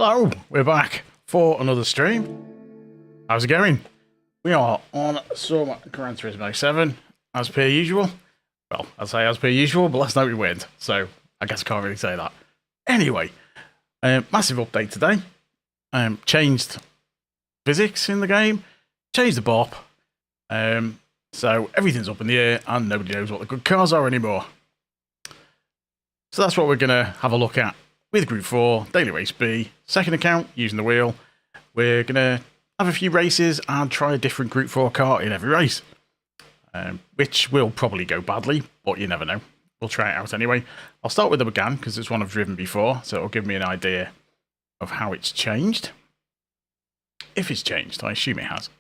Hello, we're back for another stream. How's it going? We are on some Gran Turismo 7, as per usual. Well, I'd say as per usual, but last night we went, so I guess I can't really say that. Anyway, massive update today. Changed physics in the game, changed the BOP, so everything's up in the air and nobody knows what the good cars are anymore. So that's what we're going to have a look at with Gr.4, Daily Race B, second account, using the wheel. We're going to have a few races and try a different Gr.4 car in every race, which will probably go badly, but you never know. We'll try it out anyway. I'll start with the Megane because it's one I've driven before, so it'll give me an idea of how it's changed. If it's changed, I assume it has.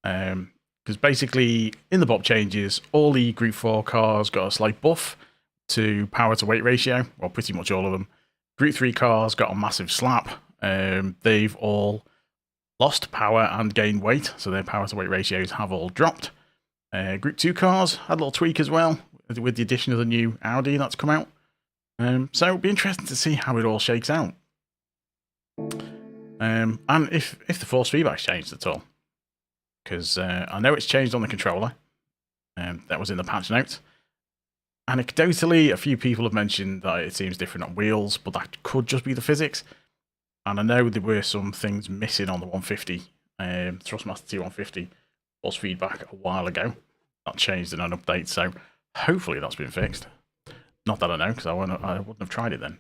Because basically, in the BOP changes, all the Gr.4 cars got a slight buff to power to weight ratio. Well, pretty much all of them. Gr.3 cars got a massive slap. They've all lost power and gained weight, so their power to weight ratios have all dropped. Gr.2 cars had a little tweak as well, with the addition of the new Audi that's come out. So it'll be interesting to see how it all shakes out. And if the force feedback's changed at all. Because I know it's changed on the controller. That was in the patch notes. Anecdotally, a few people have mentioned that it seems different on wheels, but that could just be the physics. And I know there were some things missing on the 150, Thrustmaster T150 force feedback a while ago. That changed in an update, so hopefully that's been fixed. Not that I know, because I wouldn't have tried it then.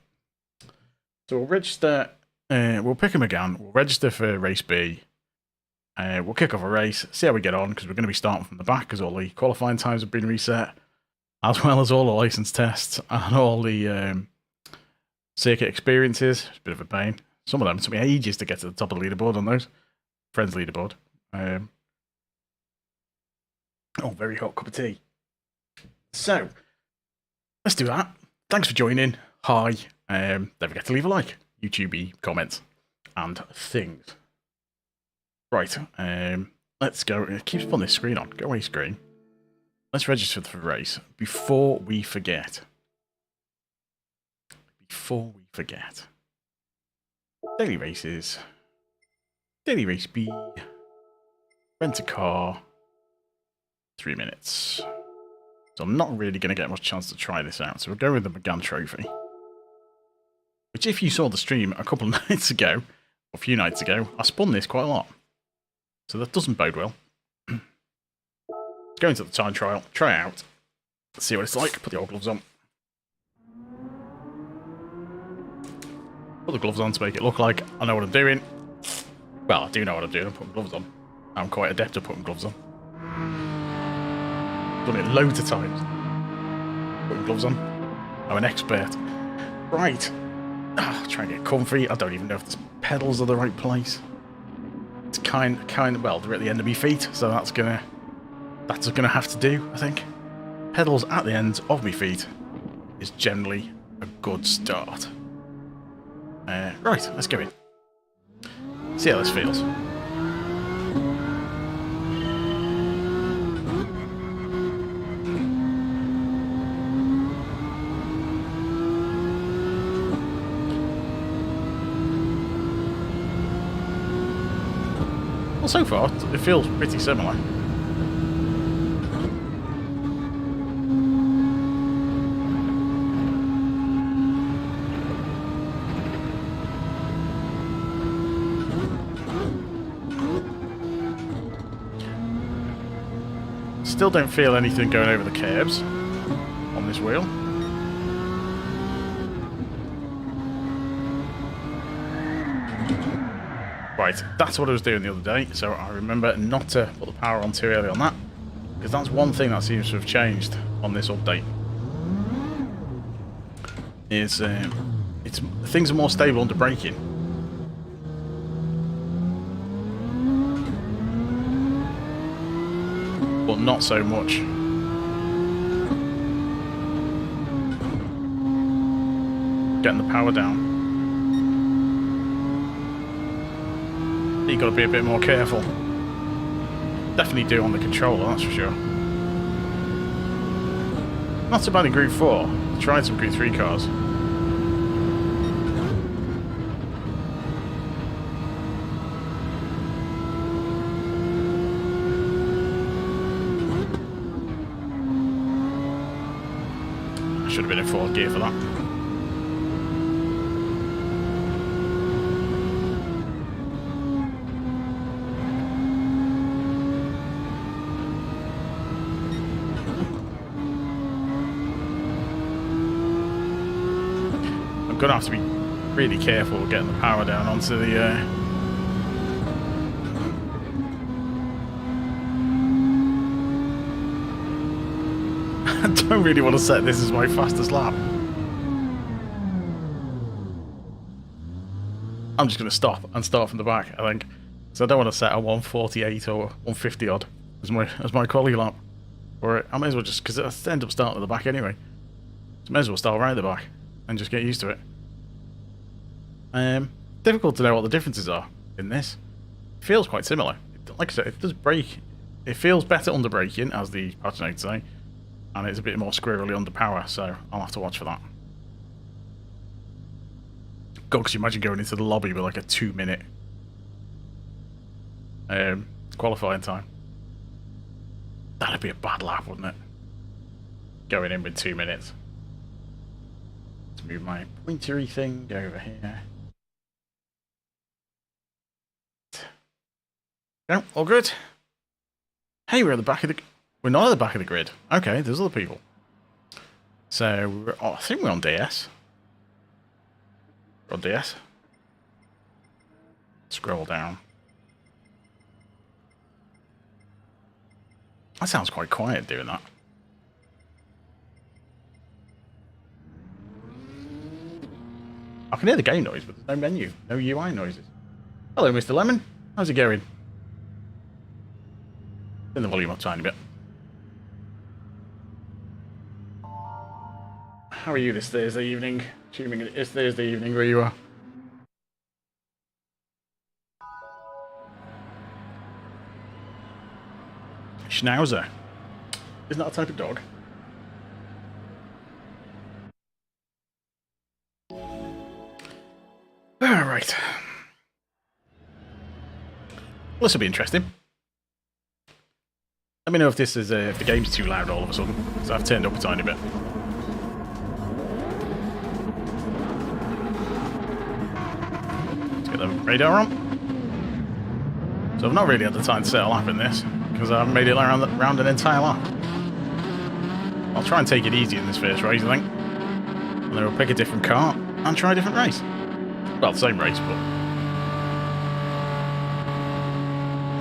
So we'll register, we'll pick them again, we'll register for race B, we'll kick off a race, see how we get on, because we're going to be starting from the back, because all the qualifying times have been reset, as well as all the license tests and all the circuit experiences. It's a bit of a pain. Some of them took me ages to get to the top of the leaderboard on those. Friends leaderboard. Oh, very hot cup of tea. So, let's do that. Thanks for joining. Hi. Don't forget to leave a like, YouTube comments, and things. Right. Let's go. It keeps putting this screen on. Go away, screen. Let's register for the race before we forget. Daily races. Daily race B. Rent a car. 3 minutes. So I'm not really going to get much chance to try this out. So we'll go with the Megane trophy. Which, if you saw the stream a couple of nights ago, or a few nights ago, I spun this quite a lot. So that doesn't bode well. Go into the time trial, try it out, see what it's like, put the old gloves on. Put the gloves on to make it look like I know what I'm doing. Well, I do know what I'm doing, I'm putting gloves on. I'm quite adept at putting gloves on. Done it loads of times. Putting gloves on. I'm an expert. Right. Try and get comfy. I don't even know if the pedals are the right place. It's kind of, well, they're at the end of my feet, so that's gonna have to do, I think. Pedals at the ends of my feet is generally a good start. Right, let's go in. See how this feels. Well, so far, it feels pretty similar. Still don't feel anything going over the curbs on this wheel. Right, that's what I was doing the other day, so I remember not to put the power on too early on that, because that's one thing that seems to have changed on this update. Is things are more stable under braking. But not so much. Getting the power down. You got to be a bit more careful. Definitely do on the controller, that's for sure. Not so bad in Gr.4. Tried some Gr.3 cars. should have been in fourth gear for that. I'm gonna have to be really careful getting the power down onto the I don't really want to set this as my fastest lap. I'm just going to stop and start from the back, I think. So I don't want to set a 148 or 150 odd as my quality lap. Or I may as well just, because I end up starting at the back anyway. So I may as well start right at the back and just get used to it. Difficult to know what the differences are in this. It feels quite similar. Like I said, it does brake. It feels better under braking, as the patch notes say. And it's a bit more squirrely under power, so I'll have to watch for that. God, could you imagine going into the lobby with like a 2-minute qualifying time? That'd be a bad lap, wouldn't it? Going in with 2 minutes. Let's move my pointery thing over here. No, all good. Hey, we're at the back of the... We're not at the back of the grid. Okay, there's other people. So, I think we're on DS. We're on DS. Scroll down. That sounds quite quiet doing that. I can hear the game noise, but there's no menu. No UI noises. Hello, Mr. Lemon. How's it going? Turn the volume up a tiny bit. How are you this Thursday evening? Assuming it is Thursday evening where you are. Schnauzer. Isn't that a type of dog? Alright. Well, this will be interesting. Let me know if this is if the game's too loud all of a sudden, because I've turned up a tiny bit. Let's get the radar on. So I've not really had the time to set a lap in this, because I haven't made it around an entire lap. I'll try and take it easy in this first race, I think. And then we'll pick a different car and try a different race. Well, the same race, but...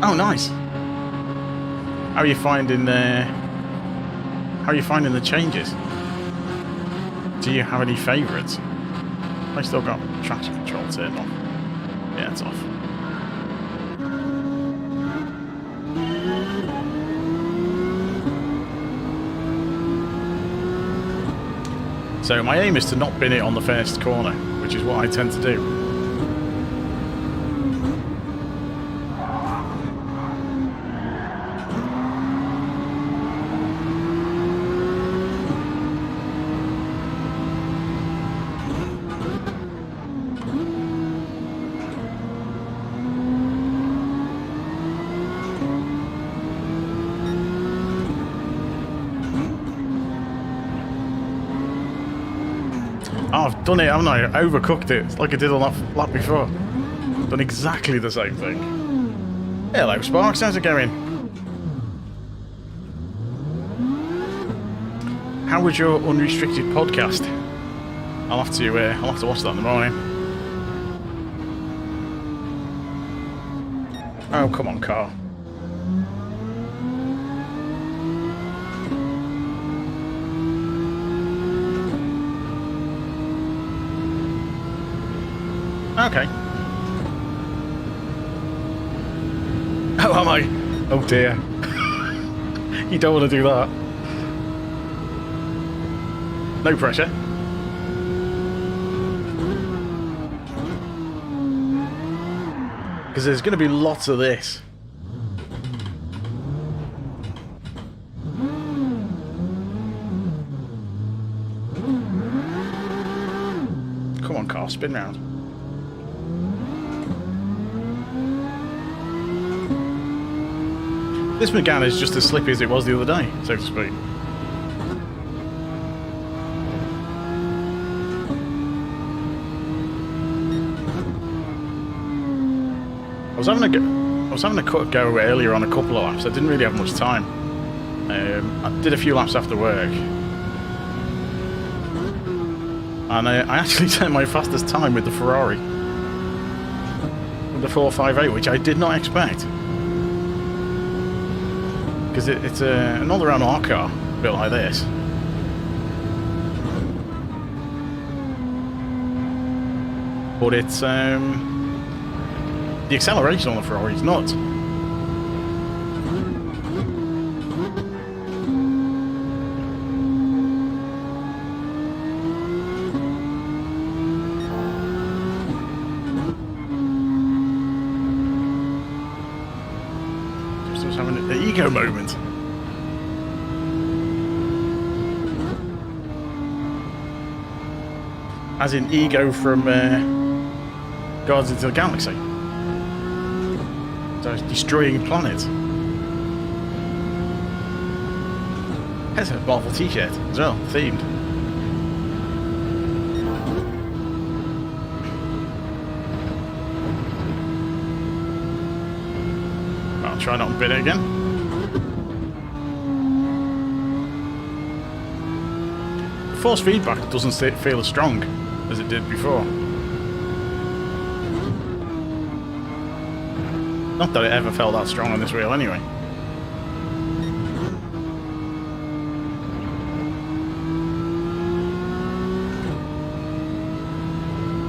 Oh, nice! How are you finding the changes? Do you have any favourites? I still got traction control turned on. Yeah, it's off. So my aim is to not bin it on the first corner, which is what I tend to do. Oh, I've done it, haven't I? Overcooked it. It's like I did on that lap before. Done exactly the same thing. Hello, Sparks. How's it going? How was your unrestricted podcast? I'll have to watch that in the morning. Oh, come on, car. Okay. Oh, am I? Oh dear. You don't want to do that. No pressure. Because there's going to be lots of this. Come on, car, spin round. This Megane is just as slippy as it was the other day, so to speak. I was having a go earlier on a couple of laps. I didn't really have much time. I did a few laps after work. And I actually set my fastest time with the Ferrari. With the 458, which I did not expect. Because it's an all-around R car built like this. But it's the acceleration on the Ferrari is nuts. Just having an ego moment. As in ego from Guardians of the Galaxy. So it's destroying planets. There's a Marvel t-shirt as well, themed. I'll try not to bid it again. The force feedback doesn't feel as strong as it did before. Not that it ever felt that strong on this wheel anyway.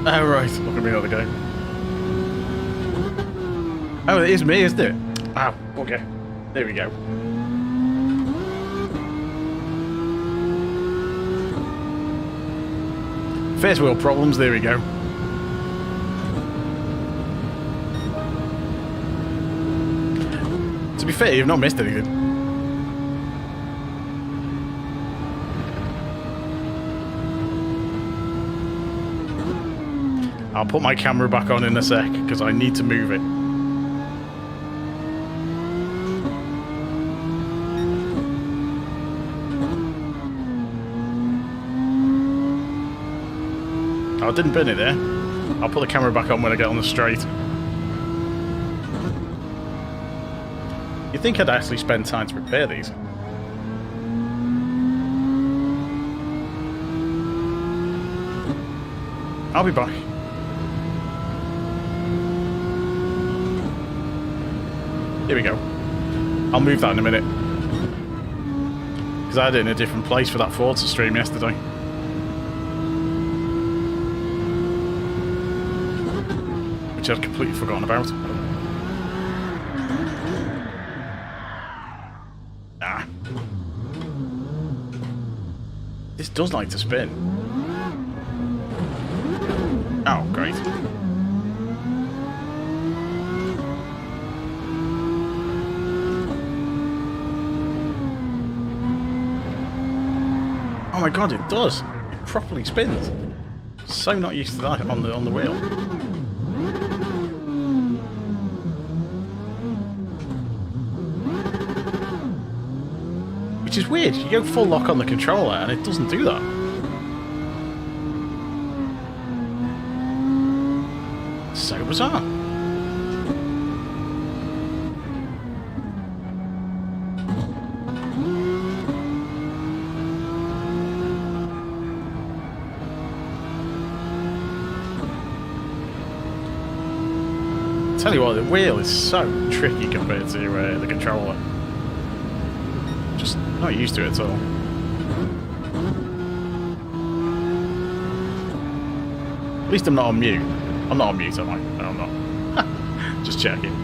Oh right, look at me another go. Oh, it is me, isn't it? Oh, okay. There we go. First wheel problems, there we go. To be fair, you've not missed anything. I'll put my camera back on in a sec, because I need to move it. Oh, I didn't bin it there. I'll put the camera back on when I get on the straight. You'd think I'd actually spend time to repair these. I'll be back. Here we go. I'll move that in a minute. Because I had it in a different place for that Forza stream yesterday. Which I'd completely forgotten about. Ah. This does like to spin. Oh, great. Oh my god, it does. It properly spins. So not used to that on the wheel. Which is weird. You go full lock on the controller and it doesn't do that. So bizarre. Tell you what, the wheel is so tricky compared to the controller. Just not used to it at all. At least I'm not on mute. I'm not on mute, am I? No, I'm not. Just checking.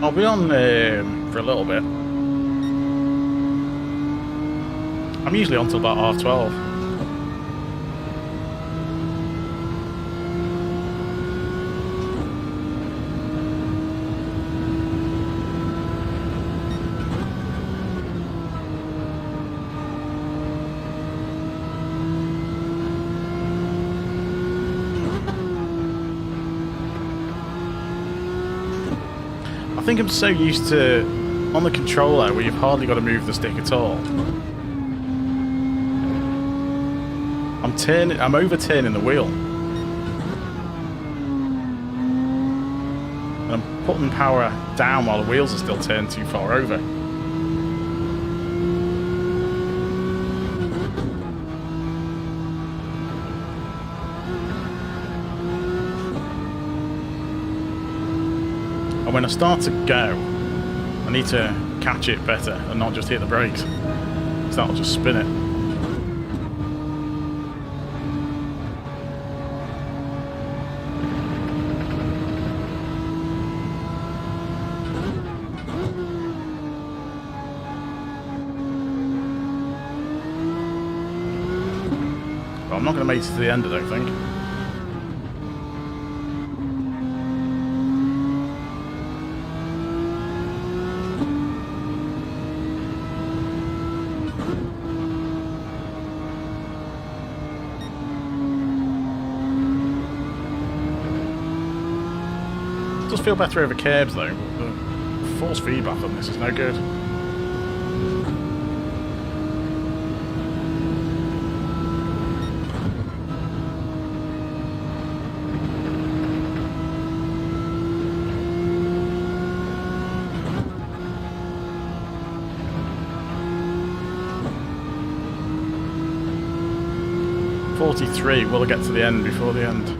I'll be on for a little bit. I'm usually on till about 12:30. think I'm so used to, on the controller, where you've hardly got to move the stick at all. I'm overturning the wheel. And I'm putting power down while the wheels are still turned too far over. And when I start to go, I need to catch it better and not just hit the brakes, because that'll just spin it. But I'm not going to make it to the end, I don't think. Does feel better over curbs though, but the force feedback on this is no good. .43, will I get to the end before the end?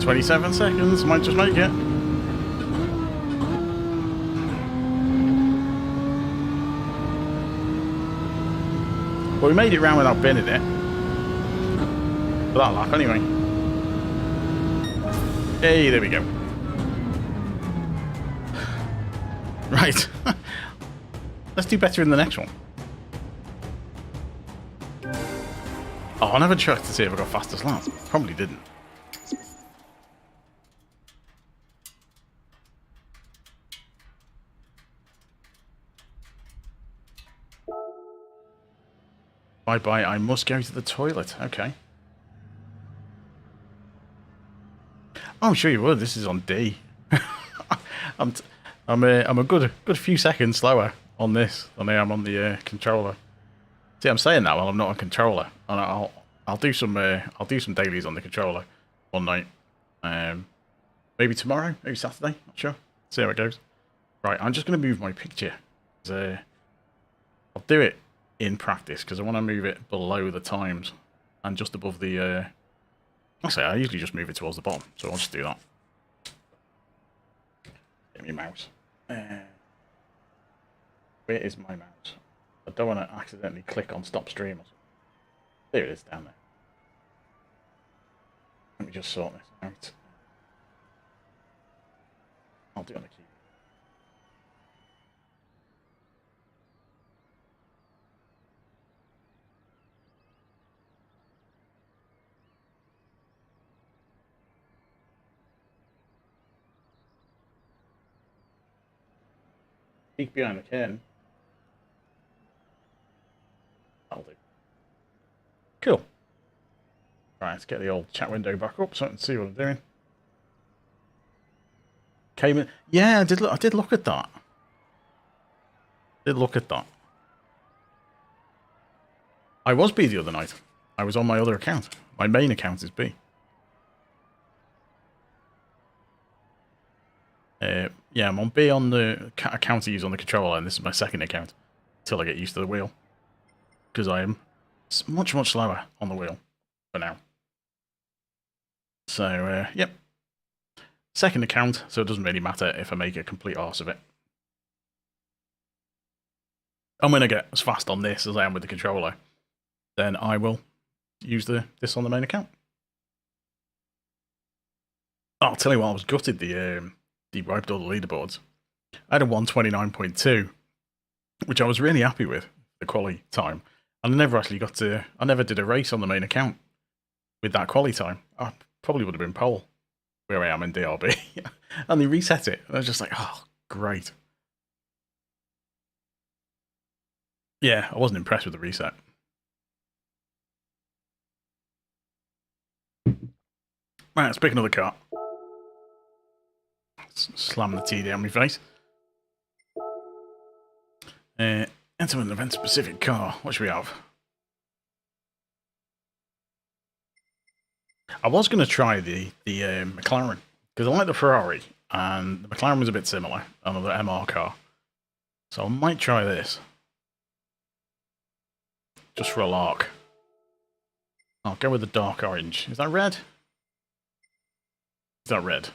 .27 seconds, might just make it. Well, we made it round without binning it. For that lap, anyway. Hey, there we go. Right. Let's do better in the next one. Oh, I never checked to see if I got fastest lap. Probably didn't. Bye-bye, I must go to the toilet. Okay. Oh, I'm sure you would. This is on D. I'm a good few seconds slower on this than I am on the controller. See, I'm saying that while I'm not on controller, and I'll do some dailies on the controller one night. Maybe tomorrow, maybe Saturday. Not sure. See how it goes. Right, I'm just gonna move my picture. I'll do it in practice because I want to move it below the times and just above the. Actually, I usually just move it towards the bottom, so I'll just do that. Get me mouse. Where is my mouse? I don't want to accidentally click on stop stream or something. There it is down there. Let me just sort this out. I'll do it on the key. Peek behind the curtain. That'll do. Cool. Right, let's get the old chat window back up so I can see what I'm doing. Came in. Yeah, I did look at that. I was B the other night. I was on my other account. My main account is B. Yeah, I'm on B on the account I use on the controller, and this is my second account until I get used to the wheel. Because I am much, much slower on the wheel for now. So, yep. Second account, so it doesn't really matter if I make a complete arse of it. I'm going to get as fast on this as I am with the controller. Then I will use this on the main account. I'll tell you what, I was gutted they wiped all the leaderboards. I had a 129.2, which I was really happy with, the quali time. And I never actually I never did a race on the main account with that quali time. I probably would have been pole where I am in DRB. And they reset it. And I was just like, oh, great. Yeah, I wasn't impressed with the reset. Right, let's pick another car. Slam the TD on my face. Enter an event-specific car. What should we have? I was going to try the McLaren, because I like the Ferrari, and the McLaren was a bit similar, another MR car. So I might try this. Just for a lark. I'll go with the dark orange. Is that red? Is that red?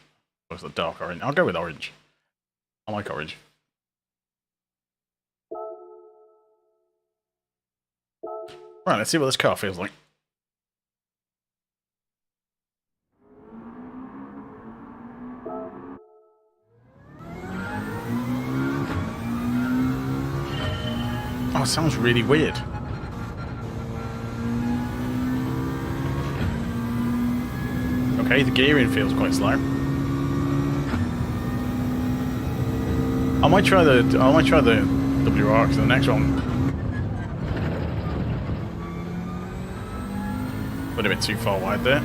Or is that dark orange? I'll go with orange. I like orange. Right, let's see what this car feels like. Oh, it sounds really weird. Okay, the gearing feels quite slow. I might try the WR because the next one would have been too far wide there.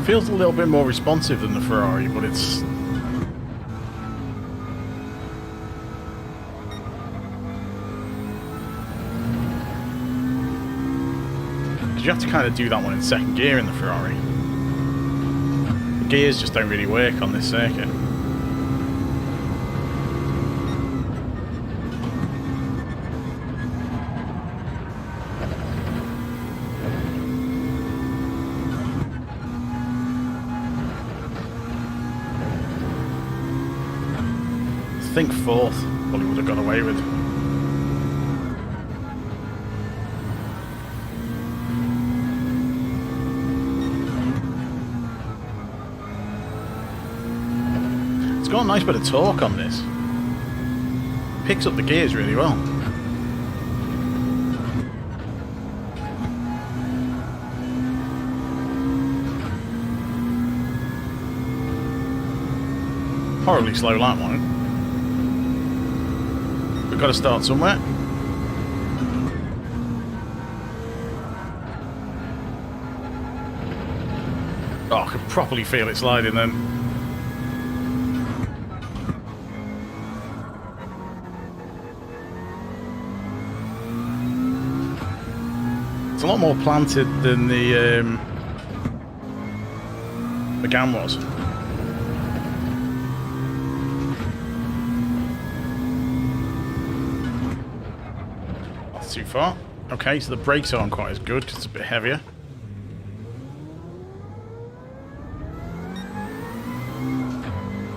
Feels a little bit more responsive than the Ferrari, but it's... You have to kind of do that one in second gear in the Ferrari. The gears just don't really work on this circuit. I think fourth probably would have got away with. It's got a nice bit of torque on this. Picks up the gears really well. Horribly slow lap one. We've got to start somewhere. Oh, I could properly feel it sliding then. It's a lot more planted than the GAN was. Too far. Okay, so the brakes aren't quite as good because it's a bit heavier.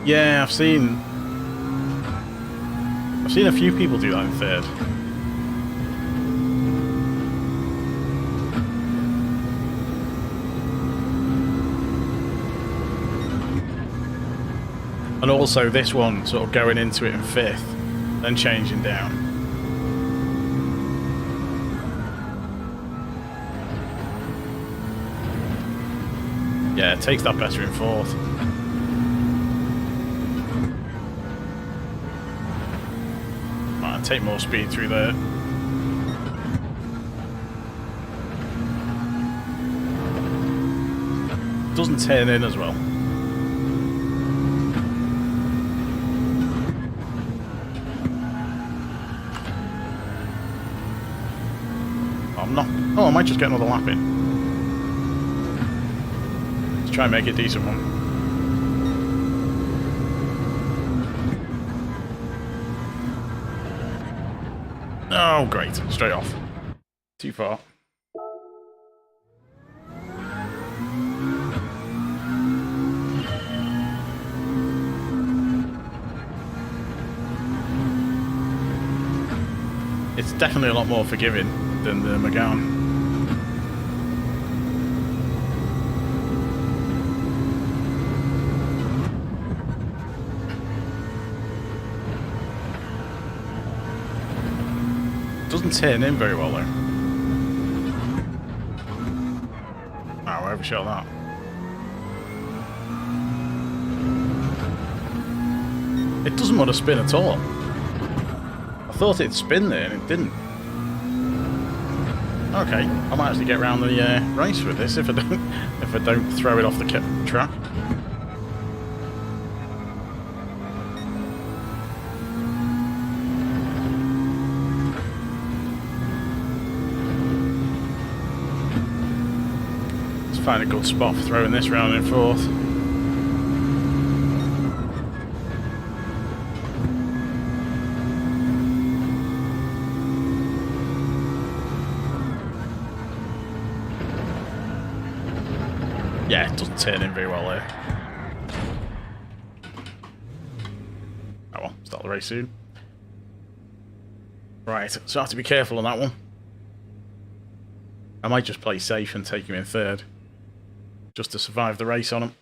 Yeah, I've seen a few people do that in third. And also this one sort of going into it in fifth, then changing down. Yeah, it takes that better in fourth. Might take more speed through there. Doesn't turn in as well. I'm not. Oh, I might just get another lap in. Try and make it a decent one. Oh, great. Straight off. Too far. It's definitely a lot more forgiving than the McGowan. Doesn't turn in very well though. Oh, I overshot that. It doesn't want to spin at all. I thought it'd spin there and it didn't. Okay, I might actually get around the race with this if I don't throw it off the track. Let's find a good spot for throwing this round and forth. Yeah, it doesn't turn in very well there. Oh well, start the race soon. Right, so I have to be careful on that one. I might just play safe and take him in third, just to survive the race on him.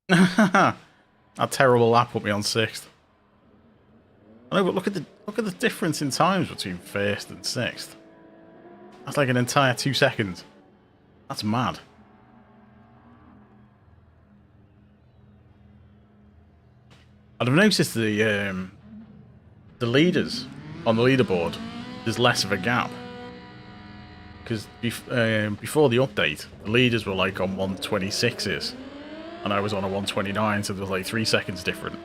That terrible lap put me on sixth. I know, but look at the difference in times between first and sixth. That's like an entire 2 seconds. That's mad. I've noticed the leaders on the leaderboard, there's less of a gap. Because before the update, the leaders were like on 126s, and I was on a 129, so there was like 3 seconds different.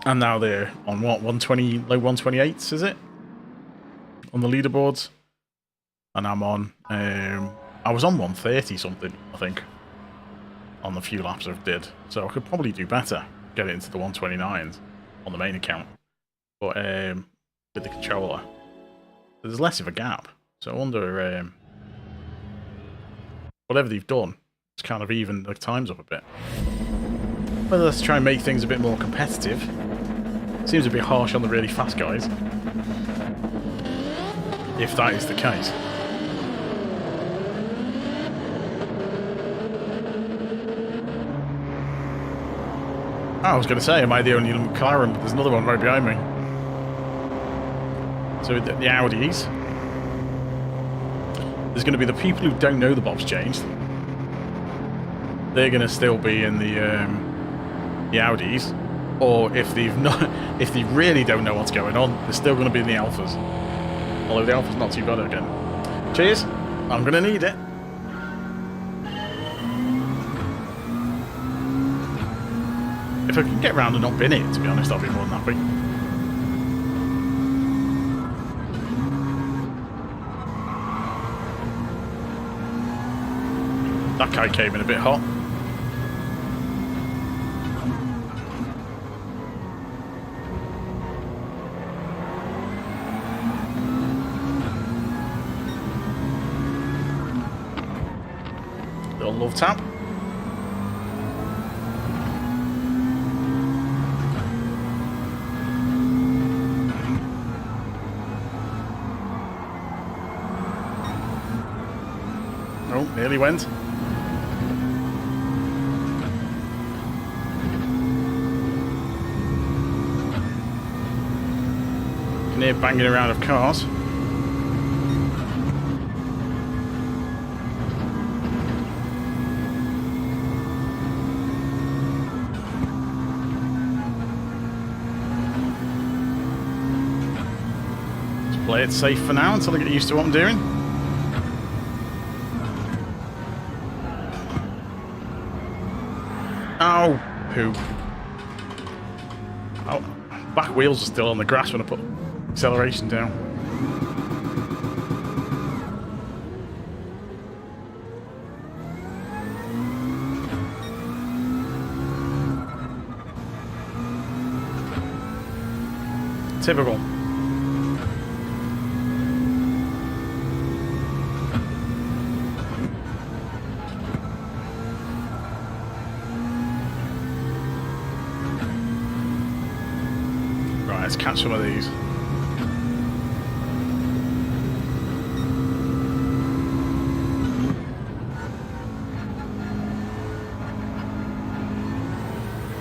And now they're on what, 120, low 128s, is it? On the leaderboards. And I'm on, I was on 130 something, I think, on the few laps I did. So I could probably do better, get it into the 129s on the main account. But with the controller, there's less of a gap. So I wonder, whatever they've done, it's kind of evened the times up a bit. Whether that's to try and make things a bit more competitive. Seems a bit harsh on the really fast guys. If that is the case. I was going to say, am I the only McLaren? But there's another one right behind me. So the Audis. There's going to be the people who don't know the BOP's changed. They're going to still be in the Audis. Or if they've not, if they really don't know what's going on, they're still going to be in the Alphas. Although the Alpha's not too bad again. Cheers. I'm going to need it. If I can get round and not bin it, to be honest, I'll be more than happy. That guy came in a bit hot. Little love tap. Oh, nearly went. Can hear banging around of cars. Let's play it safe for now until I get used to what I'm doing. Oh, poop. Oh, back wheels are still on the grass when I put acceleration down. Typical. Let's catch some of these.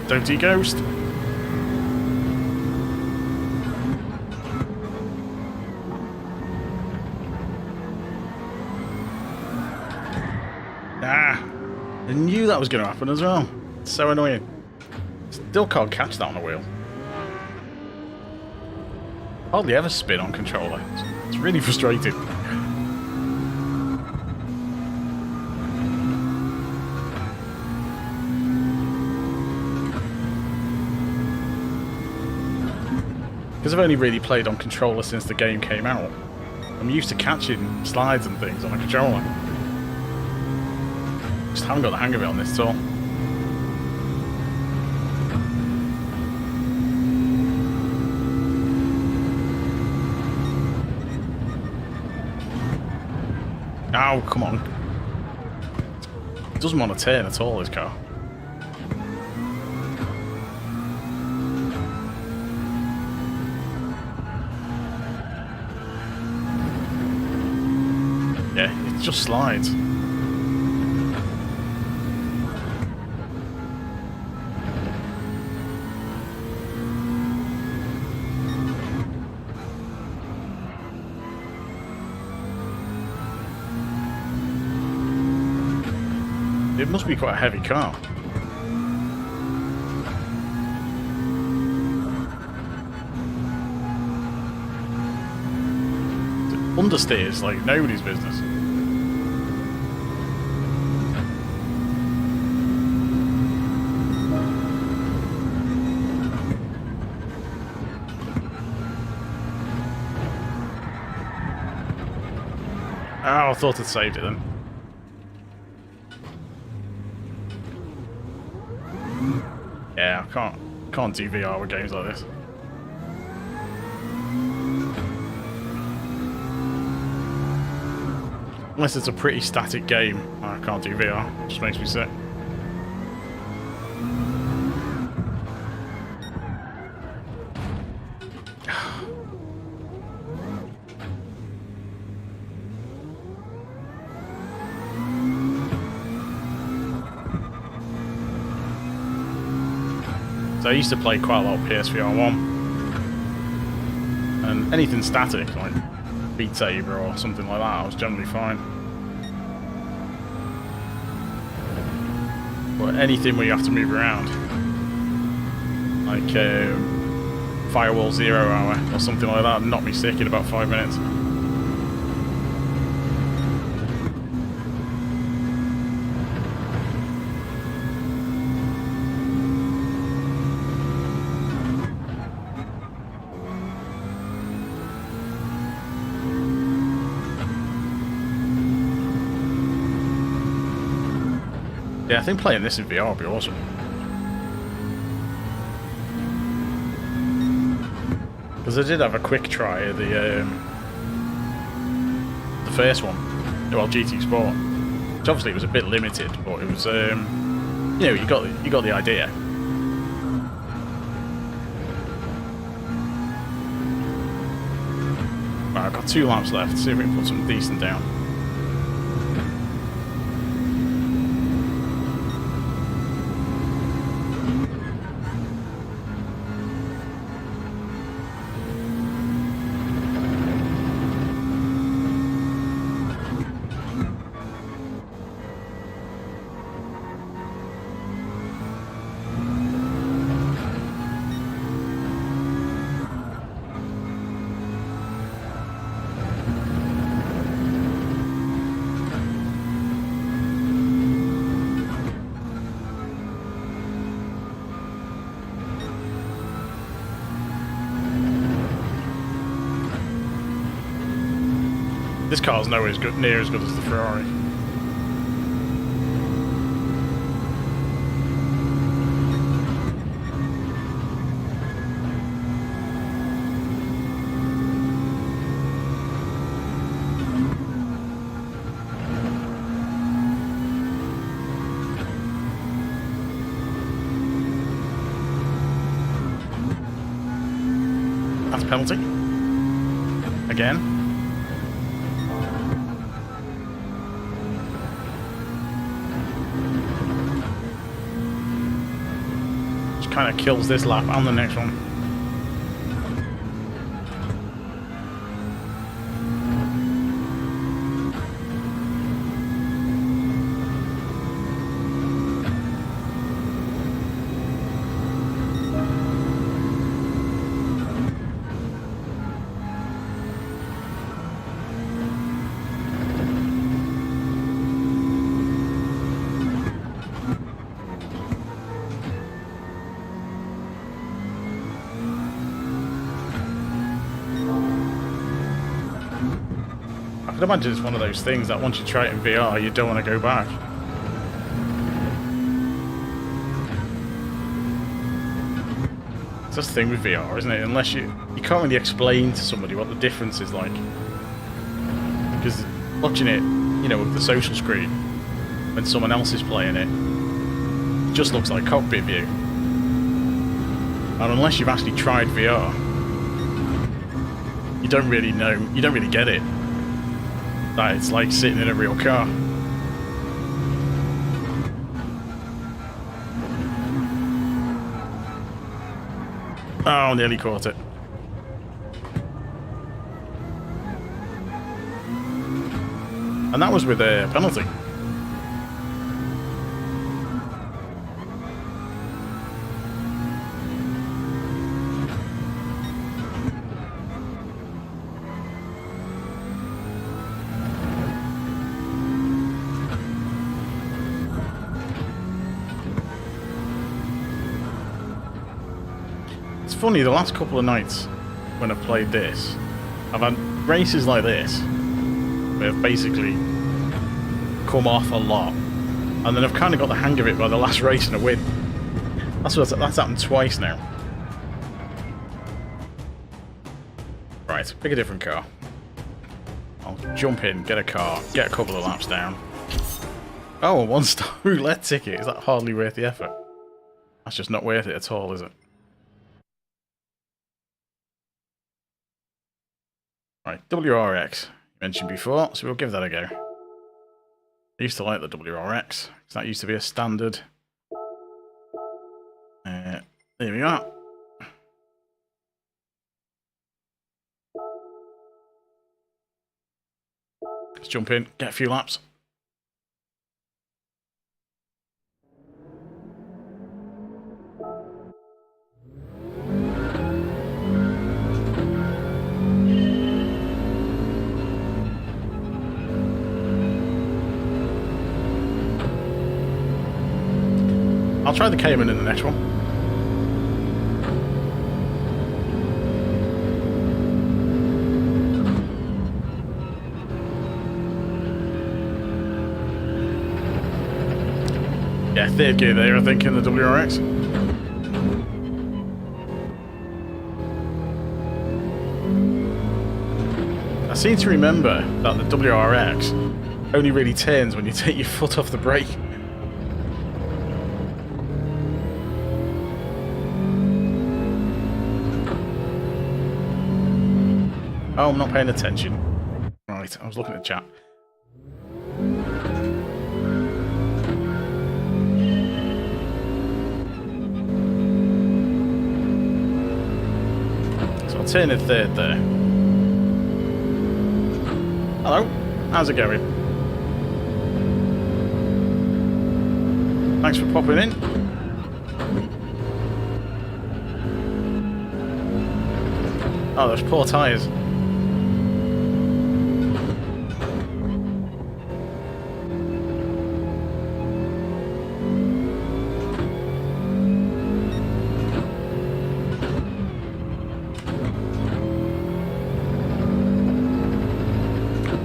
Don't eat ghost. Ah, I knew that was going to happen as well. It's so annoying. Still can't catch that on the wheel. Hardly ever spin on controller. It's really frustrating. Because I've only really played on controller since the game came out, I'm used to catching slides and things on a controller. Just haven't got the hang of it on this at all. Oh, come on. It doesn't want to turn at all, this car. Yeah, it just slides. It must be quite a heavy car. Understeers like nobody's business. Oh, I thought I'd saved it then. Yeah, I can't do VR with games like this. Unless it's a pretty static game, I can't do VR. It just makes me sick. So I used to play quite a lot of PSVR 1. And anything static, like Beat Saber or something like that, I was generally fine. But anything where you have to move around, like Firewall 0 Hour or something like that, knocked me sick in about 5 minutes. Yeah, I think playing this in VR would be awesome. Because I did have a quick try of the first one, well, GT Sport. Which obviously it was a bit limited, but it was, you know, you got the idea. Right, I've got 2 laps left. See if we can put something decent down. This car's nowhere near as good as the Ferrari. That's a penalty. Again. kind of kills this lap and the next one. I can imagine it's one of those things that once you try it in VR, you don't want to go back. It's just the thing with VR, isn't it? Unless you can't really explain to somebody what the difference is like. Because watching it, you know, with the social screen, when someone else is playing it, it just looks like cockpit view. And unless you've actually tried VR, you don't really know, you don't really get it. That it's like sitting in a real car. Oh, nearly caught it. And that was with a penalty. It's funny, the last couple of nights when I've played this, I've had races like this where I've basically come off a lot, and then I've kind of got the hang of it by the last race and I win. That's happened twice now. Right, pick a different car. I'll jump in, get a car, get a couple of laps down. Oh, a one-star roulette ticket. Is that hardly worth the effort? That's just not worth it at all, is it? Right, WRX, mentioned before, so we'll give that a go. I used to like the WRX, because that used to be a standard. There we are. Let's jump in, get a few laps. I'll try the Cayman in the next one. Yeah, third gear there, I think, in the WRX. I seem to remember that the WRX only really turns when you take your foot off the brake. Oh, I'm not paying attention. Right, I was looking at the chat. So I'll turn in third there. Hello, how's it going? Thanks for popping in. Oh, those poor tyres.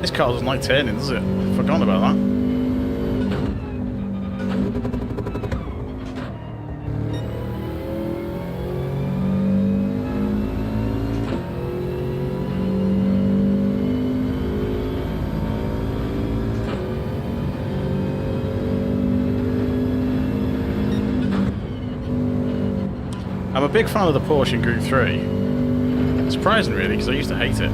This car doesn't like turning, does it? Forgotten about that. I'm a big fan of the Porsche Gr.4. Surprising, really, because I used to hate it.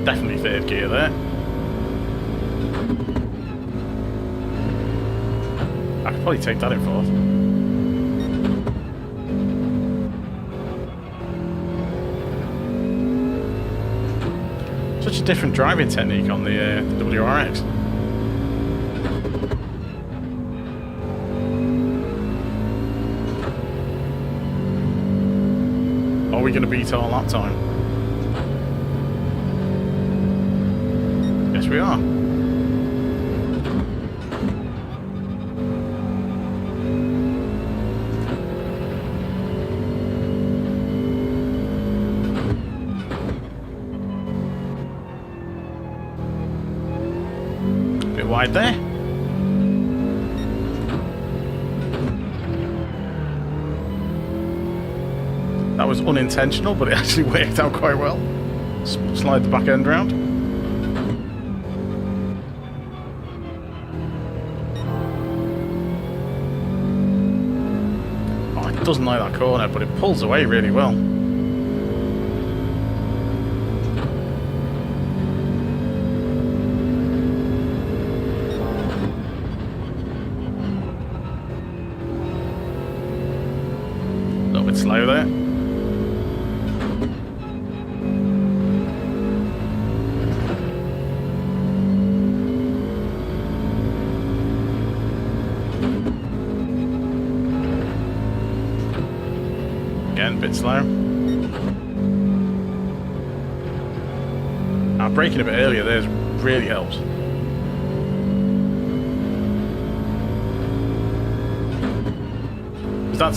Definitely third gear there. I could probably take that in fourth. Such a different driving technique on the WRX. Are we going to beat our lap time? Yes, we are. Bit wide there. That was unintentional, but it actually worked out quite well. Slide the back end round. Oh, it doesn't like that corner, but it pulls away really well. A little bit slow there. Again, a bit slow. Braking a bit earlier there really helps.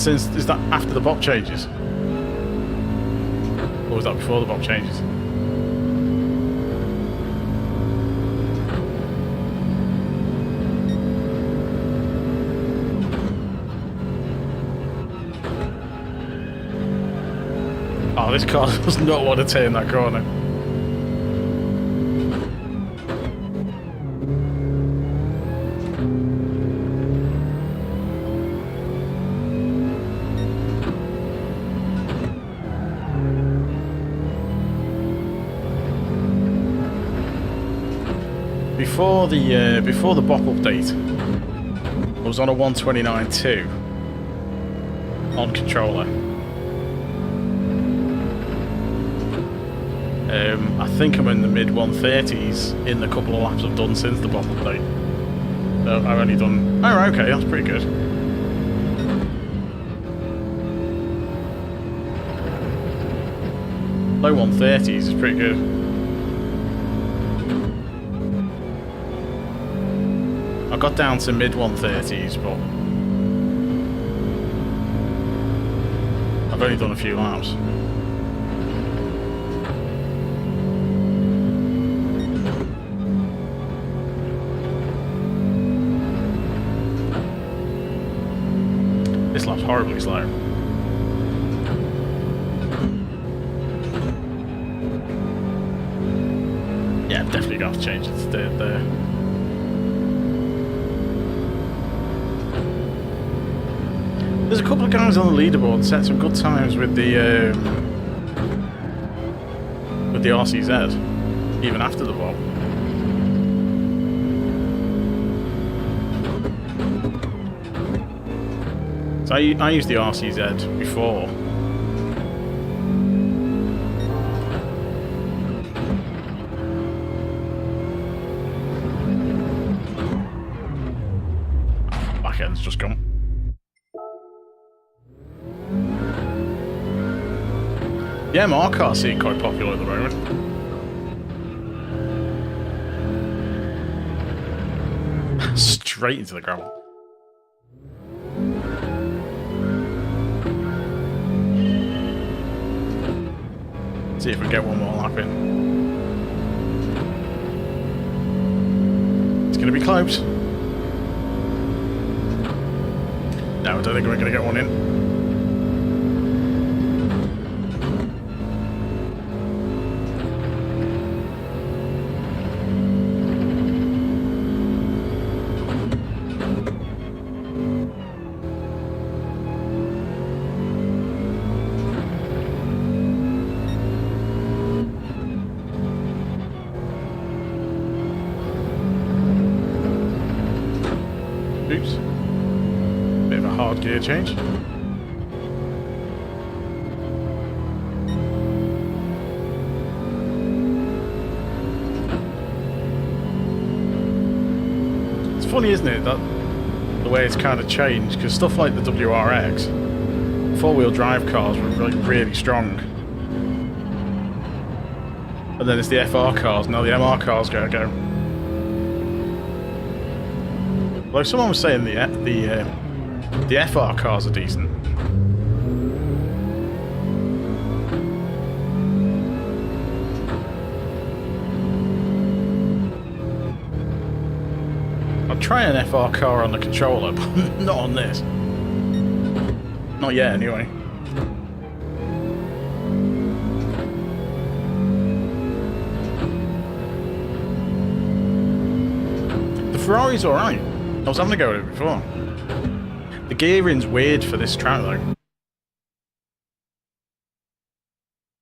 Is that after the BOP changes? Or was that before the BOP changes? Oh, this car does not want to turn that corner. Before the BOP update, I was on a 129.2 on controller. I think I'm in the mid 130s in the couple of laps I've done since the BOP update. So I've only done... Oh, okay, that's pretty good. Low 130s is pretty good. I got down to mid 130s, but I've only done a few laps. This lap's horribly slow. Yeah, definitely got to change it to third there. There's a couple of guys on the leaderboard set some good times with the RCZ, even after the BOP. So I used the RCZ before. Back end's just gone. Yeah, my car's seeing quite popular at the moment. Straight into the gravel. See if we get one more lap in. It's going to be close. No, I don't think we're going to get one in. Oops. gear change. It's funny, isn't it, that the way it's kind of changed, because stuff like the WRX, four-wheel drive cars were really strong. And then it's the FR cars, now the MR cars gotta go. Although someone was saying the FR cars are decent. I'll try an FR car on the controller, but not on this. Not yet, anyway. The Ferrari's alright. I was having a go at it before. The gearing's weird for this track, though.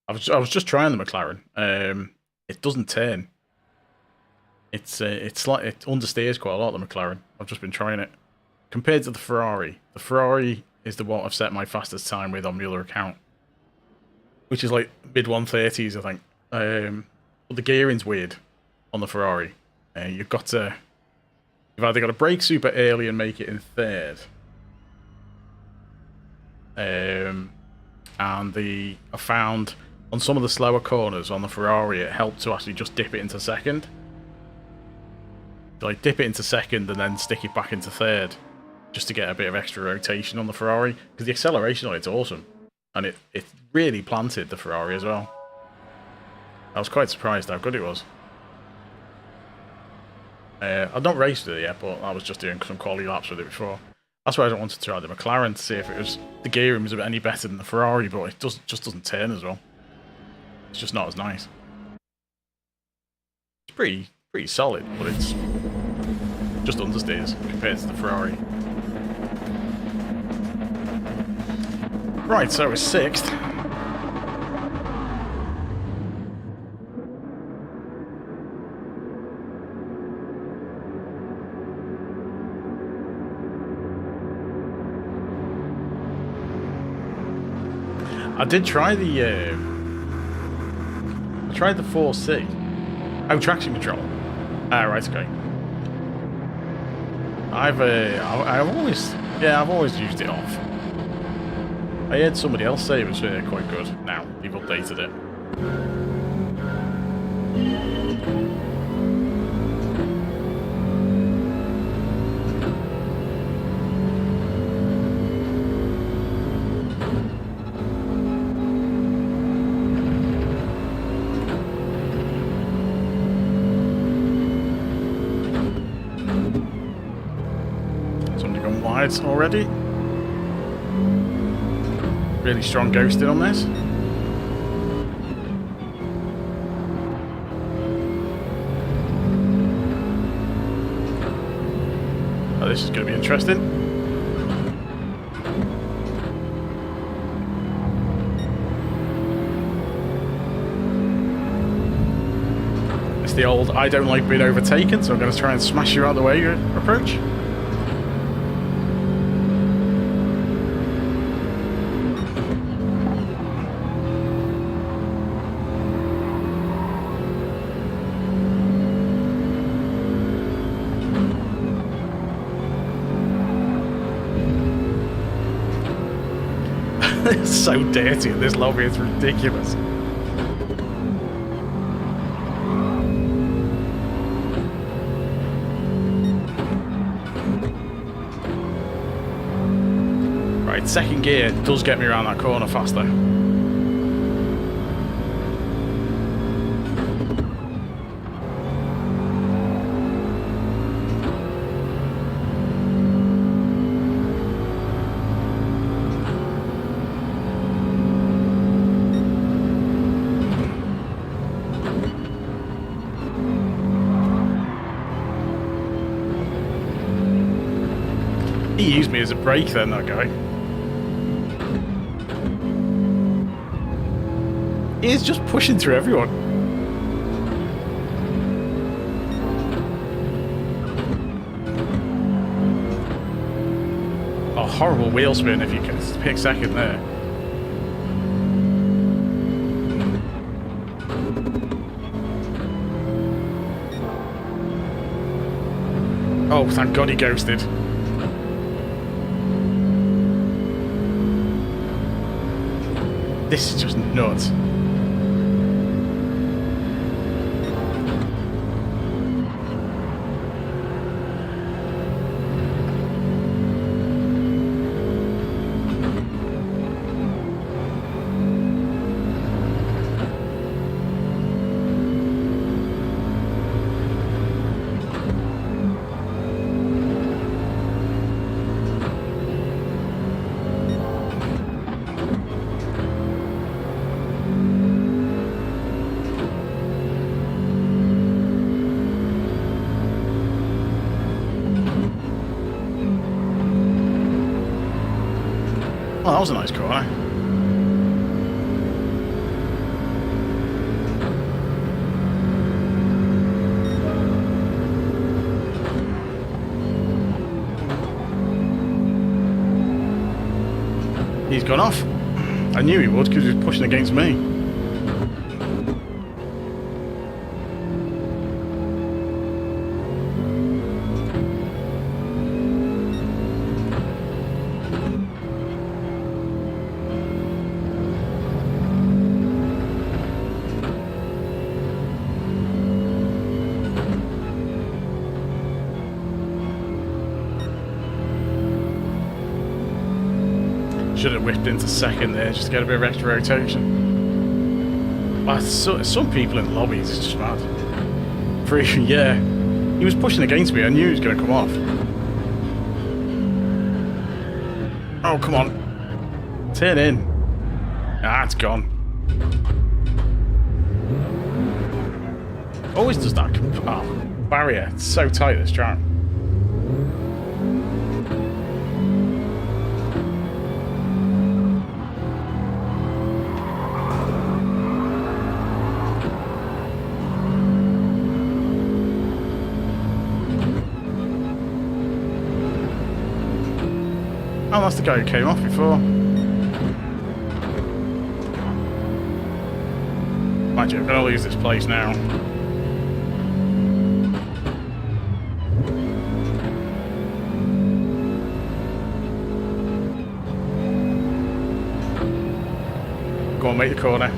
I was just trying the McLaren. It doesn't turn. It's like it understeers quite a lot, the McLaren. I've just been trying it. Compared to the Ferrari is the one I've set my fastest time with on my other account, which is like mid 130s, I think. But the gearing's weird on the Ferrari. You've either got to brake super early and make it in third. I found on some of the slower corners on the Ferrari, it helped to actually just dip it into second. Like dip it into second and then stick it back into third, just to get a bit of extra rotation on the Ferrari. Because the acceleration on it's awesome, and it really planted the Ferrari as well. I was quite surprised how good it was. I've not raced with it yet, but I was just doing some quality laps with it before. That's why I wanted to try the McLaren to see if the gearing was a bit any better than the Ferrari, but it just doesn't turn as well. It's just not as nice. It's pretty solid, but it's just understeers compared to the Ferrari. Right, so we're sixth. I did try the I tried the 4C. Oh, traction control. Ah, right, okay. I've always used it off. I heard somebody else say it was quite good. Now they've updated it. Already. Really strong ghosting on this. Oh, this is going to be interesting. It's the old I don't like being overtaken, so I'm going to try and smash you out of the way approach. It's so dirty in this lobby, it's ridiculous. Right, second gear does get me around that corner faster. He used me as a brake then, that guy. He's just pushing through everyone. Oh, horrible wheel spin if you can pick second there. Oh, thank God he ghosted. This is just nuts. Oh, that was a nice corner. He's gone off. I knew he would because he was pushing against me. Should have whipped into second there just to get a bit of extra rotation. Wow, some people in the lobbies is just mad. Yeah. He was pushing against me. I knew he was going to come off. Oh, come on. Turn in. Ah, it's gone. Always does that. Oh, barrier. It's so tight, this track. Oh, that's the guy who came off before. Mind you, I'm going to lose this place now. Go on, make the corner.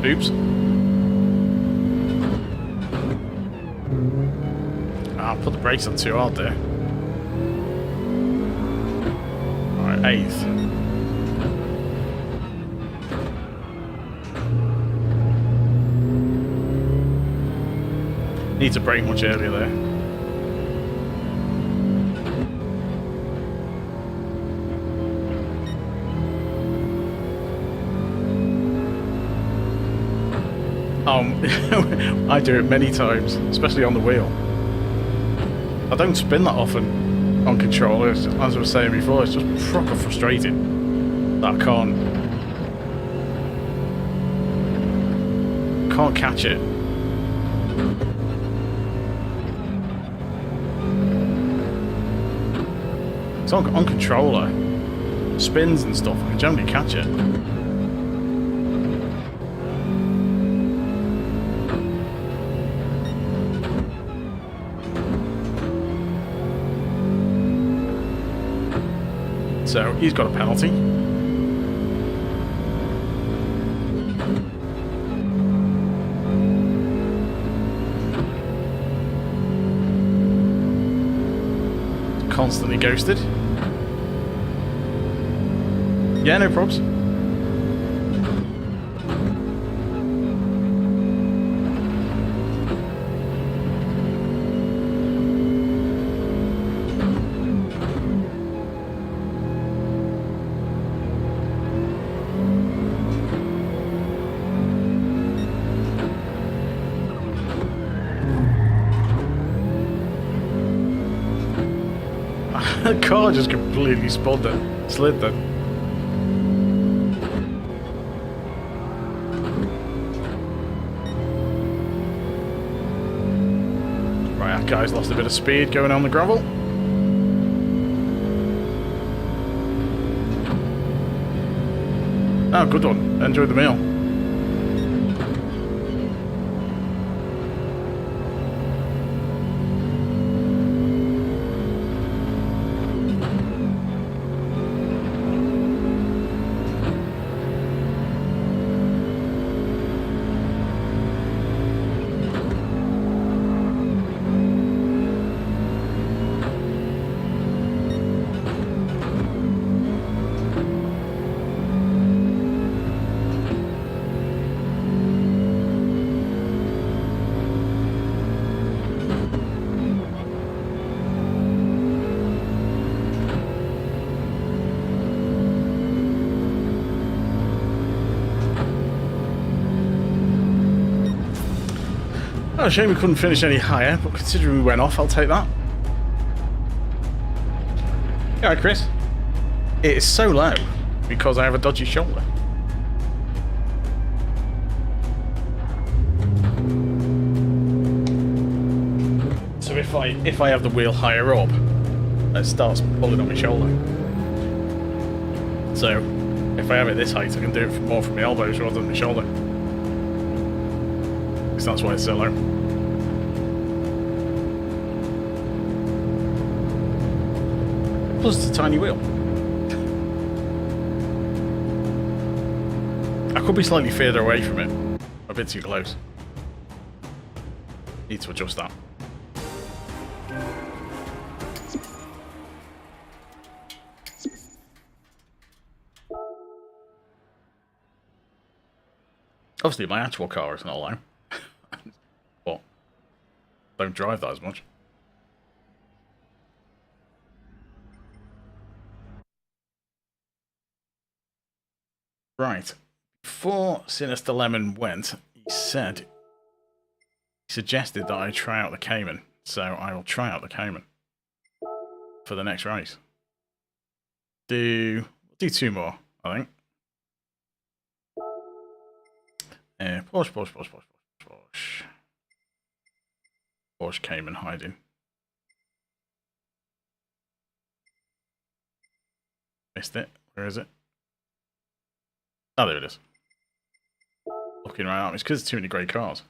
Oops. I'll put the brakes on too hard there. Alright, 8th. Need to brake much earlier there. I do it many times, especially on the wheel. I don't spin that often on controllers, as I was saying before. It's just proper frustrating that I can't catch it. It's on controller, spins and stuff, I can generally catch it. So he's got a penalty. Constantly ghosted. Yeah, no probs. The car just completely spun then. Slid then. Right, that guy's lost a bit of speed going on the gravel. Oh, good one. Enjoy the meal. Oh, shame we couldn't finish any higher, but considering we went off, I'll take that. Yeah, Chris. It is so low because I have a dodgy shoulder. So if I have the wheel higher up, it starts pulling on my shoulder. So if I have it this height, I can do it more from my elbows rather than my shoulder. Because that's why it's so low. Plus it's a tiny wheel. I could be slightly further away from it. A bit too close. Need to adjust that. Obviously my actual car is not low. But don't drive that as much. Right. Before Sinister Lemon went, he suggested that I try out the Cayman. So I will try out the Cayman for the next race. Do 2 more, I think. Porsche Cayman hiding. Missed it. Where is it? Oh, there it is. Looking right at me. It's because there's too many grey cars.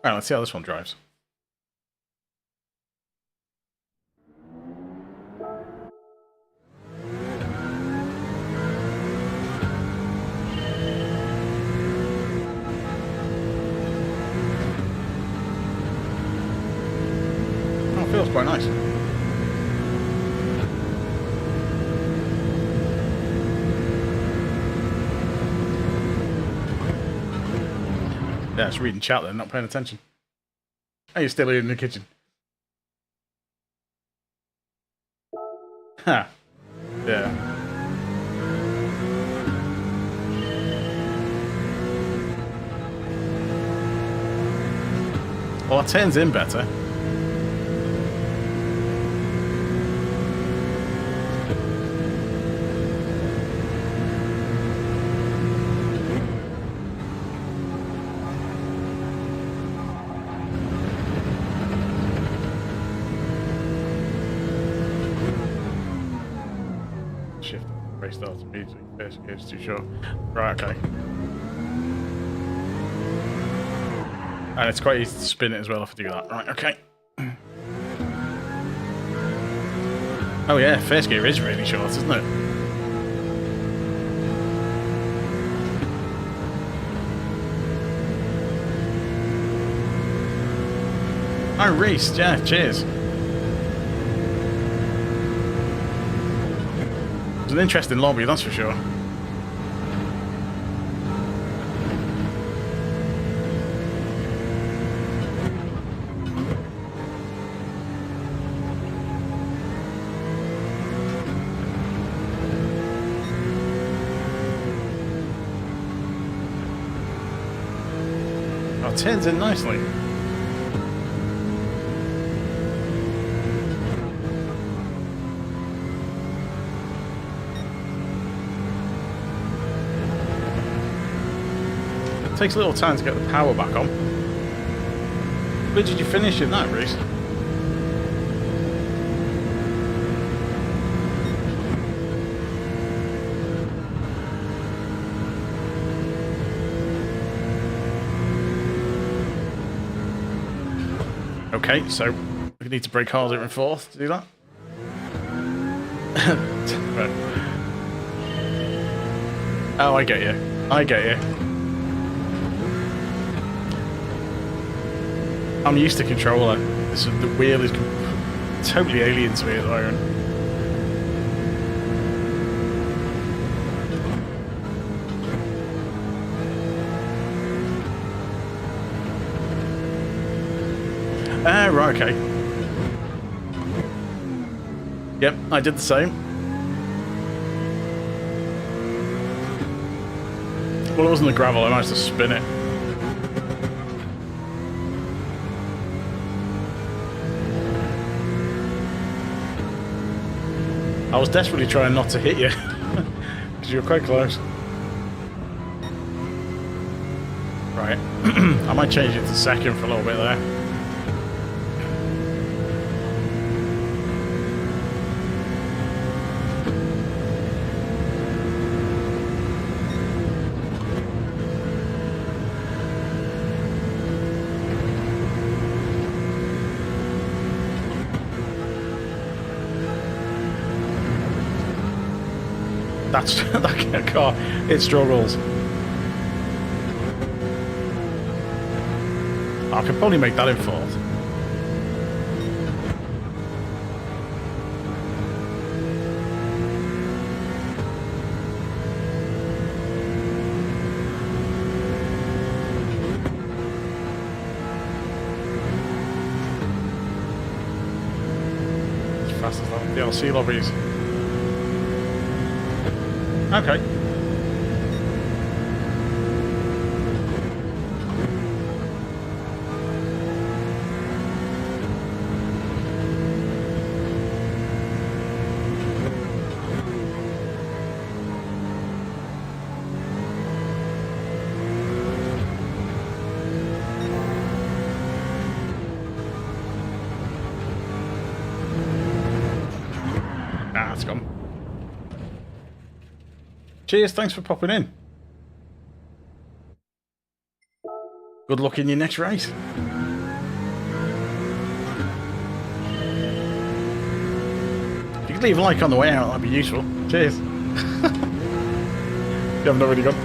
Right, let's see how this one drives. Oh, it feels quite nice. Yeah, it's reading chat then, not paying attention. Oh, you're still in the kitchen. Ha. Yeah. Well, it turns in better. Shift race starts immediately. First gear's too short. Right, okay. And it's quite easy to spin it as well if I do that. Right, okay. Oh yeah, first gear is really short, isn't it? Oh, Reese, yeah, cheers. It's an interesting lobby, that's for sure. Oh, it turns in nicely. takes a little time to get the power back on. Where did you finish in that, Reese? Okay, so we need to brake harder in fourth to do that. Right. Oh, I get you. I get you. I'm used to controller. The wheel is totally alien to me at the moment. Ah, right, okay. Yep, I did the same. Well, it wasn't the gravel, I managed to spin it. I was desperately trying not to hit you, because you were quite close. Right, I might change it to second for a little bit there. That's that car. It struggles. I could probably make that in fourth. As fast as that DLC lobbies. Okay. Ah, it's gone. Cheers, thanks for popping in. Good luck in your next race. If you could leave a like on the way out, that'd be useful. Cheers. You haven't already gone.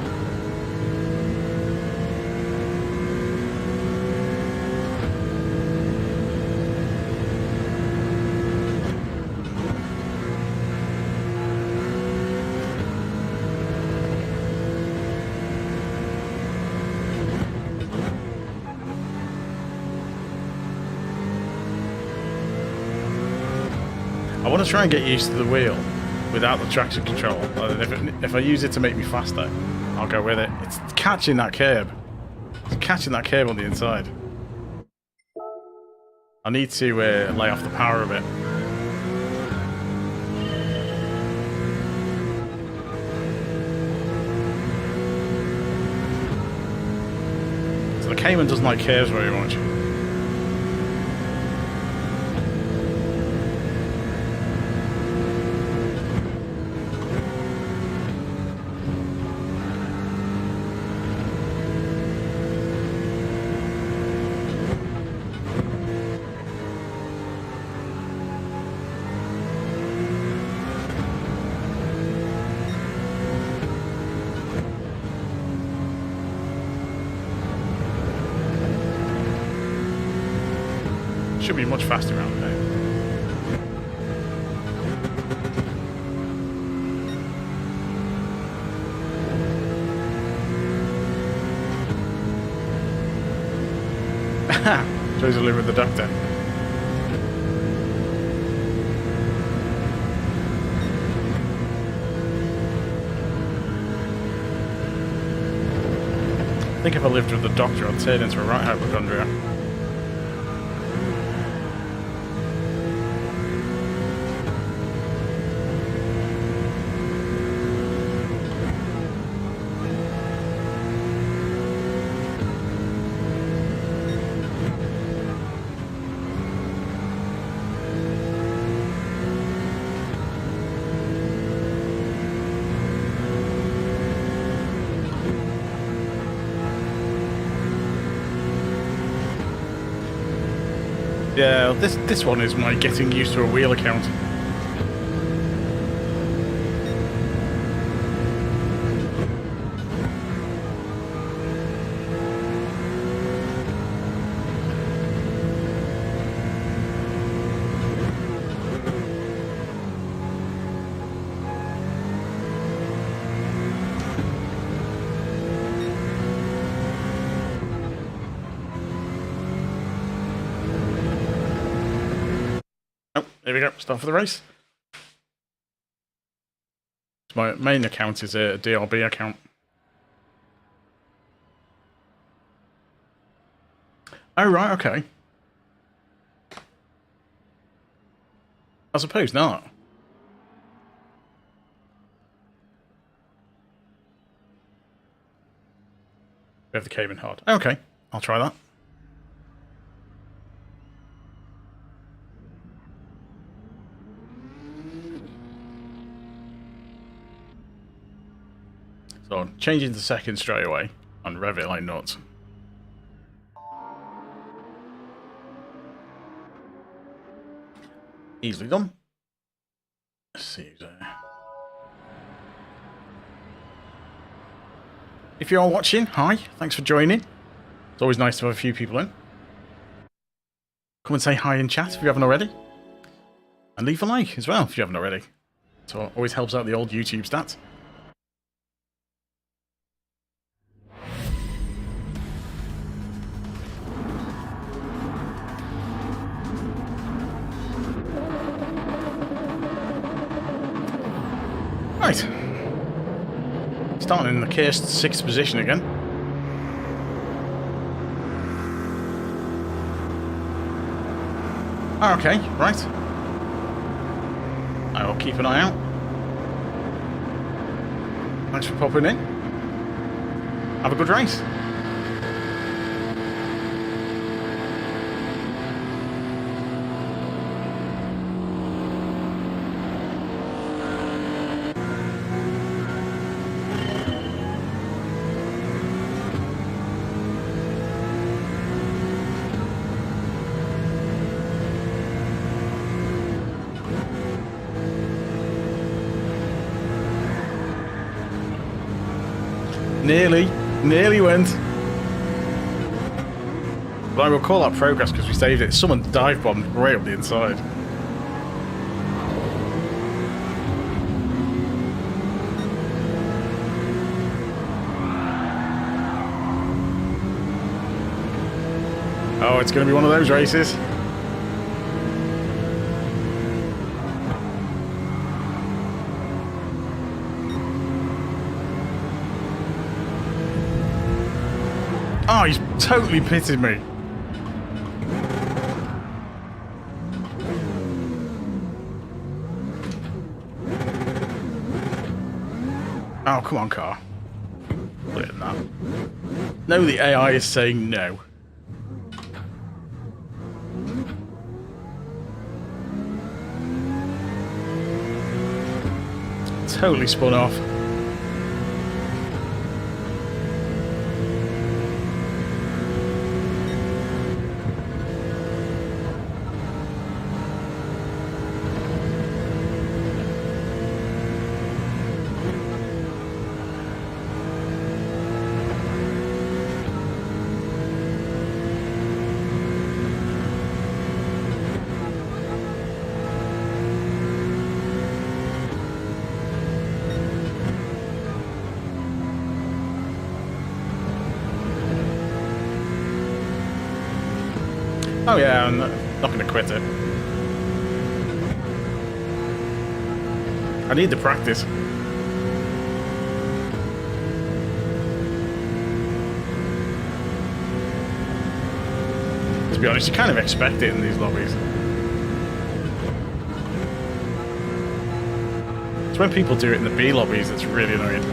I want to try and get used to the wheel without the traction control. If I use it to make me faster, I'll go with it. It's catching that curb. It's catching that curb on the inside. I need to lay off the power a bit. So the Cayman doesn't like curves very much. Should be much faster around there. Tries to live with the doctor. I think if I lived with the doctor, I'd turn into a right hypochondriac. Yeah, this one is my getting used to a wheel account. Oh, there we go. Start for the race. My main account is a DRB account. Oh, right, okay. I suppose not. We have the Cayman hard. Okay, I'll try that. So, changing to second straight away and rev it like nuts. Easily done. Let's see who's there. If you are watching, hi, thanks for joining. It's always nice to have a few people in. Come and say hi in chat if you haven't already. And leave a like as well if you haven't already. So it always helps out the old YouTube stats. Right. Starting in the cursed 6th position again. Okay, right. I will keep an eye out. Thanks for popping in. Have a good race. Nearly went. But I will call that progress because we saved it. Someone dive bombed right up the inside. Oh, it's going to be one of those races. Oh, he's totally pitted me. Oh, come on, car. Look at that. No, the AI is saying no. Totally spun off. Oh yeah, I'm not going to quit it. I need the practice. To be honest, you kind of expect it in these lobbies. It's when people do it in the B lobbies that's really annoying.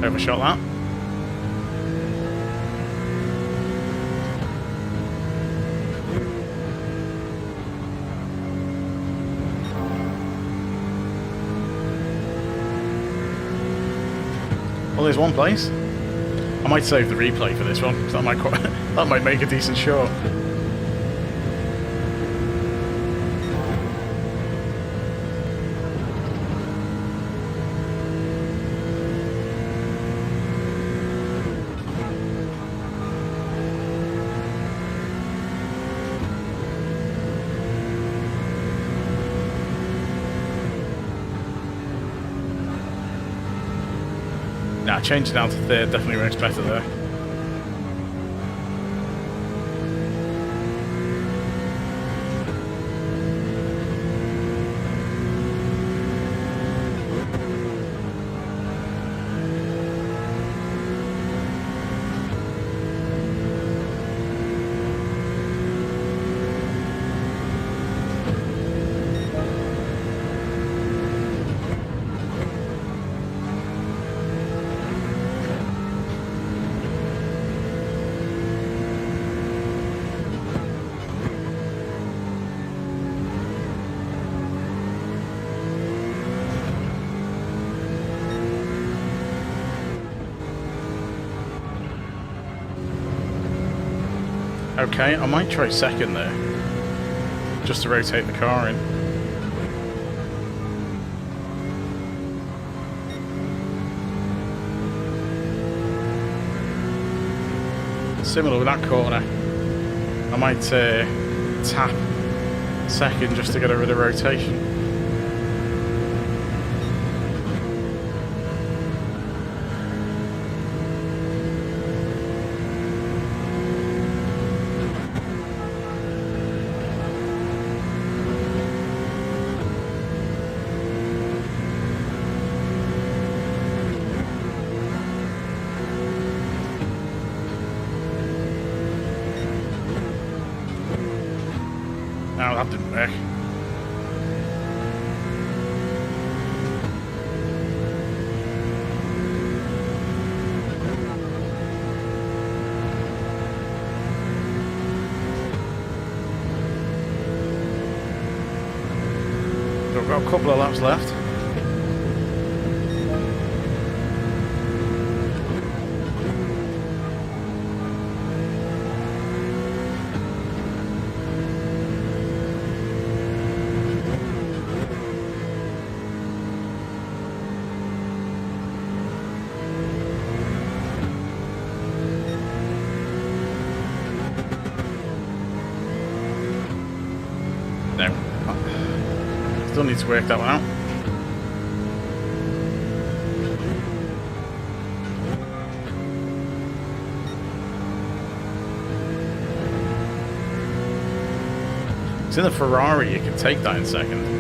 Overshot that. Well, there's one place. I might save the replay for this one, because that might that might make a decent shot. Nah, change it down to third, definitely works better there. Okay, I might try second there, just to rotate the car in. Similar with that corner, I might tap second just to get over the rotation. No, that didn't work. So we've got a couple of laps left. No. Still need to work that one out. It's in the Ferrari, you can take that in second.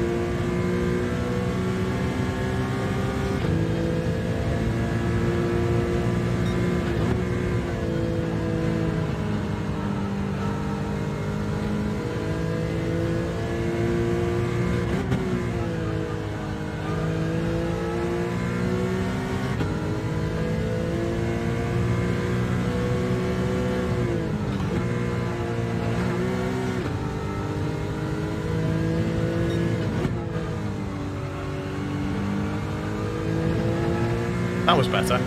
That was better.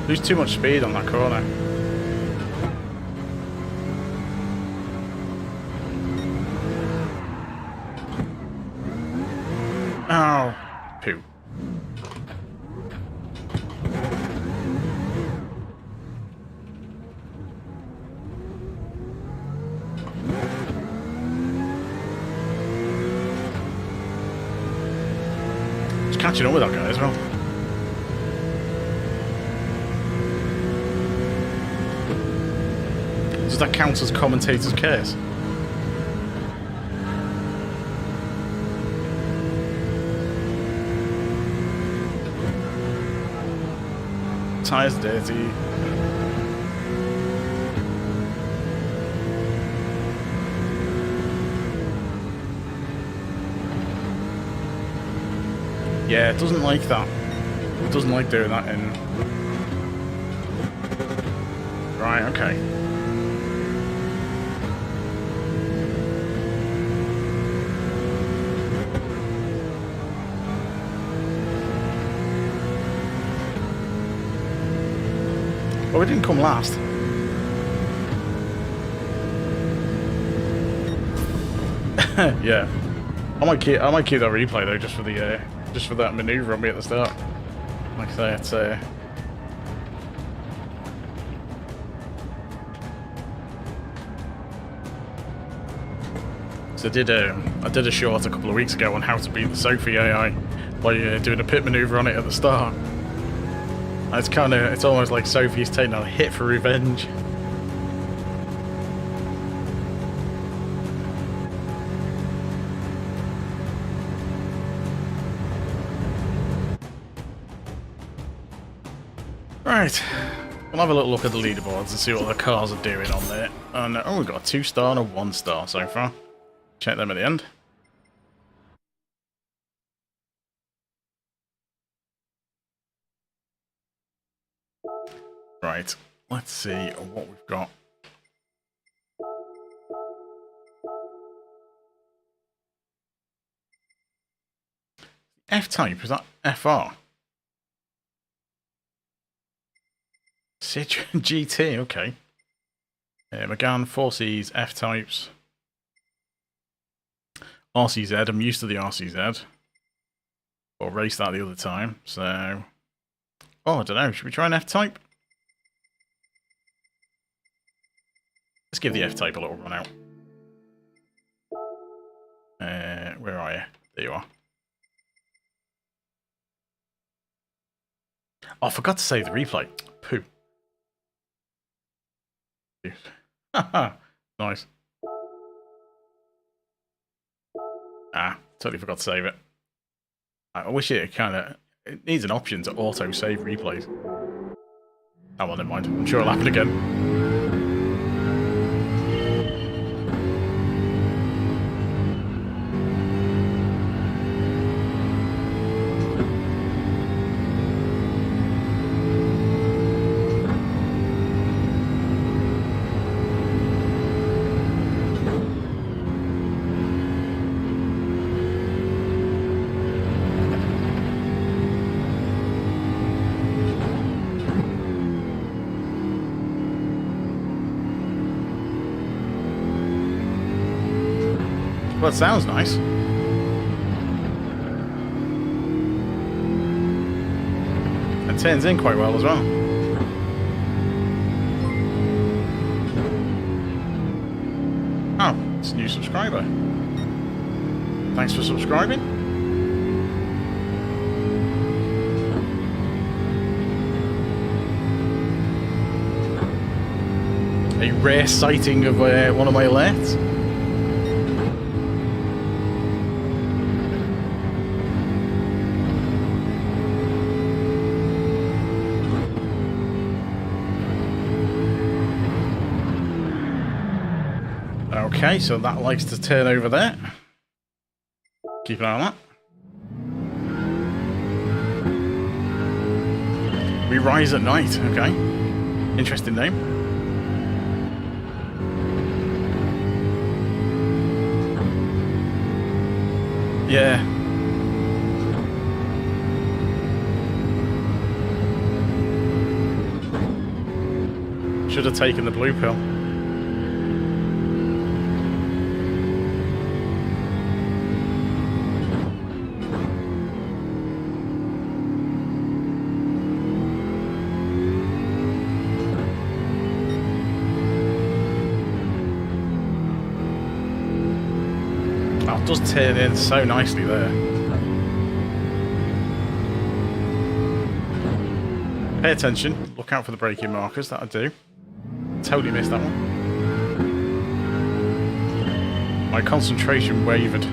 Lose too much speed on that corner. Oh, poo. Just catching up with that guy as well. Does that count as commentator's curse? Tires dirty. Yeah, it doesn't like that. It doesn't like doing that in... Right, okay. Well, we didn't come last. Yeah. I might keep that replay though, just for that maneuver on me at the start. Like I say, it's So I did a short a couple of weeks ago on how to beat the Sophie AI by doing a pit maneuver on it at the start. And it's almost like Sophie's taking a hit for revenge. Right, we'll have a little look at the leaderboards and see what the cars are doing on there. And oh, we've got a 2-star and a 1-star so far. Check them at the end. Right, let's see what we've got. F-Type, is that FR? Citroen GT, okay. Gr.4, F-Types. RCZ, I'm used to the RCZ. Or raced that the other time, so... Oh, I don't know, should we try an F-Type? Let's give the F-Type a little run out. Where are you? There you are. Oh, I forgot to save the replay. Poo. Haha, nice. Ah, totally forgot to save it. I wish it it needs an option to auto save replays. Oh well, never mind. I'm sure it'll happen again. Well, it sounds nice. It turns in quite well as well. Oh, it's a new subscriber. Thanks for subscribing. A rare sighting of one of my alerts. Okay, so that likes to turn over there. Keep an eye on that. We rise at night, okay. Interesting name. Yeah. Should have taken the blue pill. It does turn in so nicely there. Pay attention, look out for the braking markers, that'll do. Totally missed that one. My concentration wavered,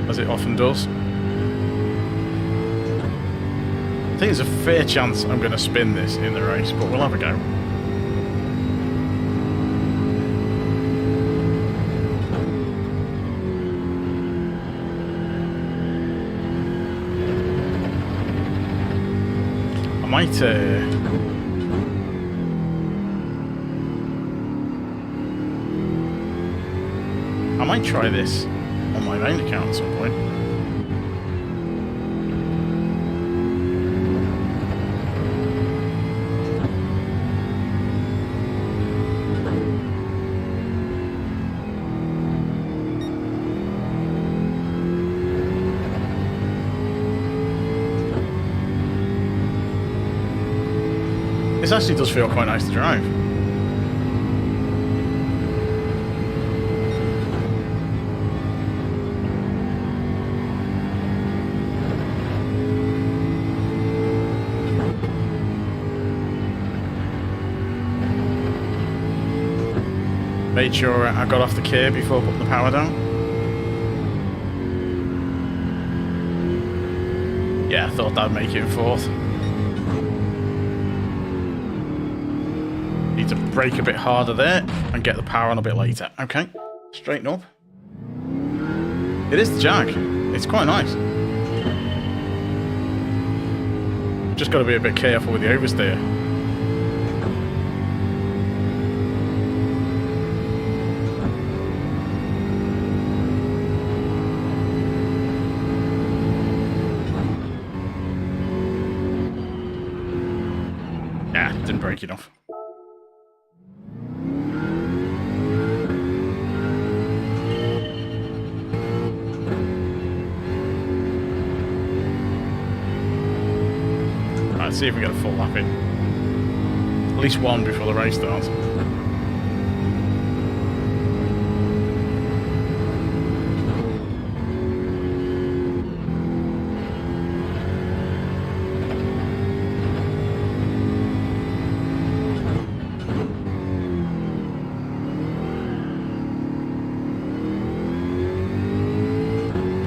as it often does. I think there's a fair chance I'm going to spin this in the race, but we'll have a go. I might try this on my main account at some point. This actually does feel quite nice to drive. Made sure I got off the curb before putting the power down. Yeah, I thought that'd make it in fourth. Need to brake a bit harder there and get the power on a bit later. Okay, straighten up. It is the Jag. It's quite nice. Just got to be a bit careful with the oversteer. Yeah, didn't brake enough. Let's see if we get a full lap in. At least one before the race starts.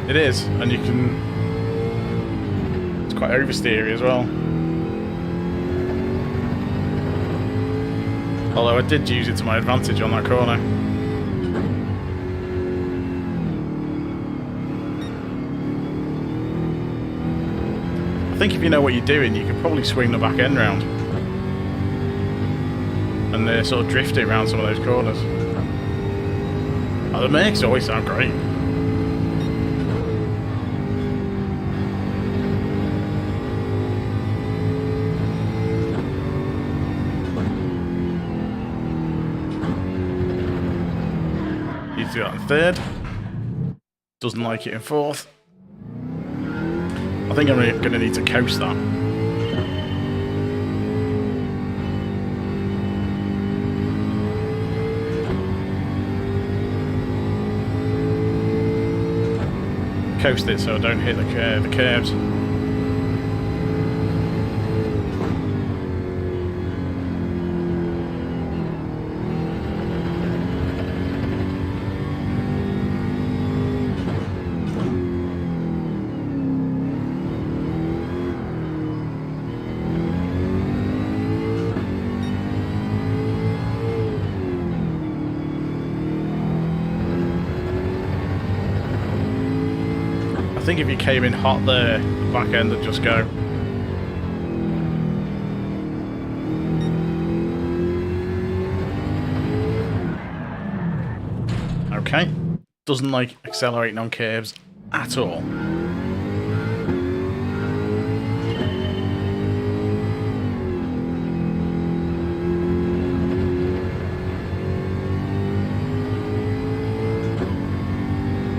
It is, and you can... It's quite oversteery as well. Although I did use it to my advantage on that corner. I think if you know what you're doing, you could probably swing the back end round. And sort of drift it around some of those corners. Oh, the makes always sound great. Do that in third. Doesn't like it in fourth. I think I'm going to need to coast that. Coast it so I don't hit the curves. I think if you came in hot there, the back end would just go. Okay. Doesn't like accelerating on curves at all.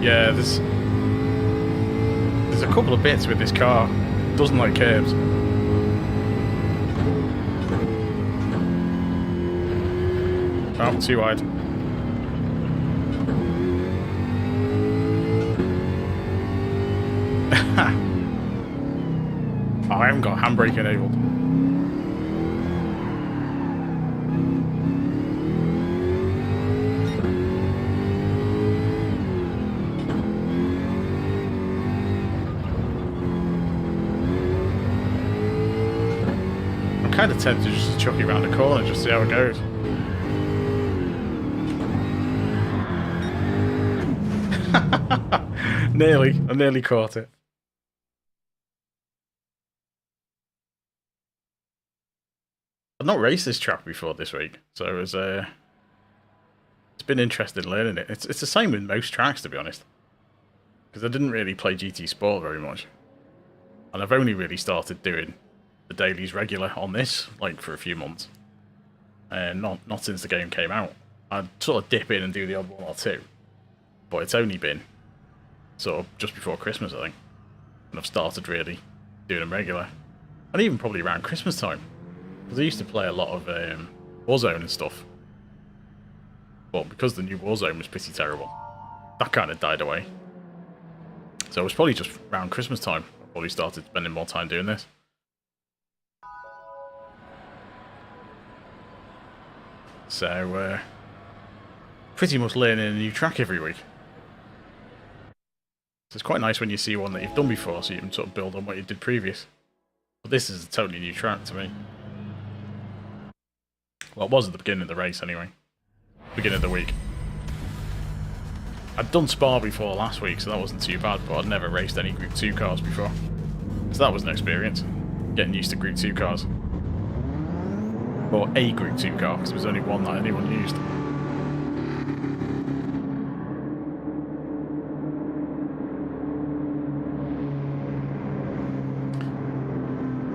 Yeah, there's a couple of bits with this car. Doesn't like curves. Oh, too wide. Oh, I haven't got handbrake enabled. kind of tempted just to chuck it around the corner just see how it goes. I nearly caught it. I've not raced this track before this week, so it's been interesting learning it. It's the same with most tracks, to be honest, because I didn't really play GT Sport very much, and I've only really started doing the dailies regular on this like for a few months, and not since the game came out. I'd sort of dip in and do the odd one or two, but it's only been sort of just before Christmas, I think, and I've started really doing them regular, and even probably around Christmas time, because I used to play a lot of Warzone and stuff, but because the new Warzone was pretty terrible, that kind of died away. So it was probably just around Christmas time I probably started spending more time doing this. So pretty much learning a new track every week. So it's quite nice when you see one that you've done before, so you can sort of build on what you did previous. But this is a totally new track to me. Well, it was at the beginning of the race anyway. Beginning of the week. I'd done Spa before last week, so that wasn't too bad, but I'd never raced any Group 2 cars before. So that was an experience, getting used to Group 2 cars. Or a Group 2 car, because there was only one that anyone used.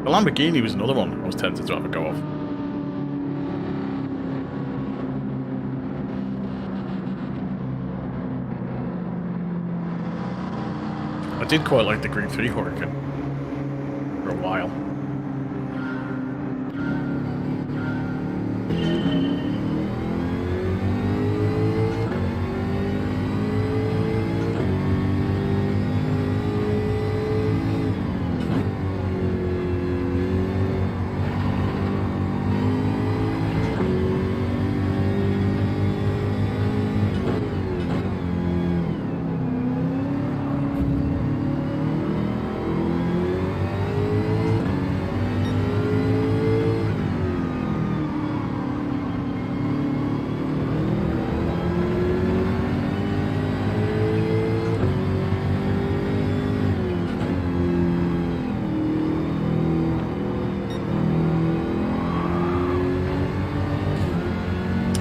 The Lamborghini was another one I was tempted to have a go of. I did quite like the Group 3 Huracan for a while.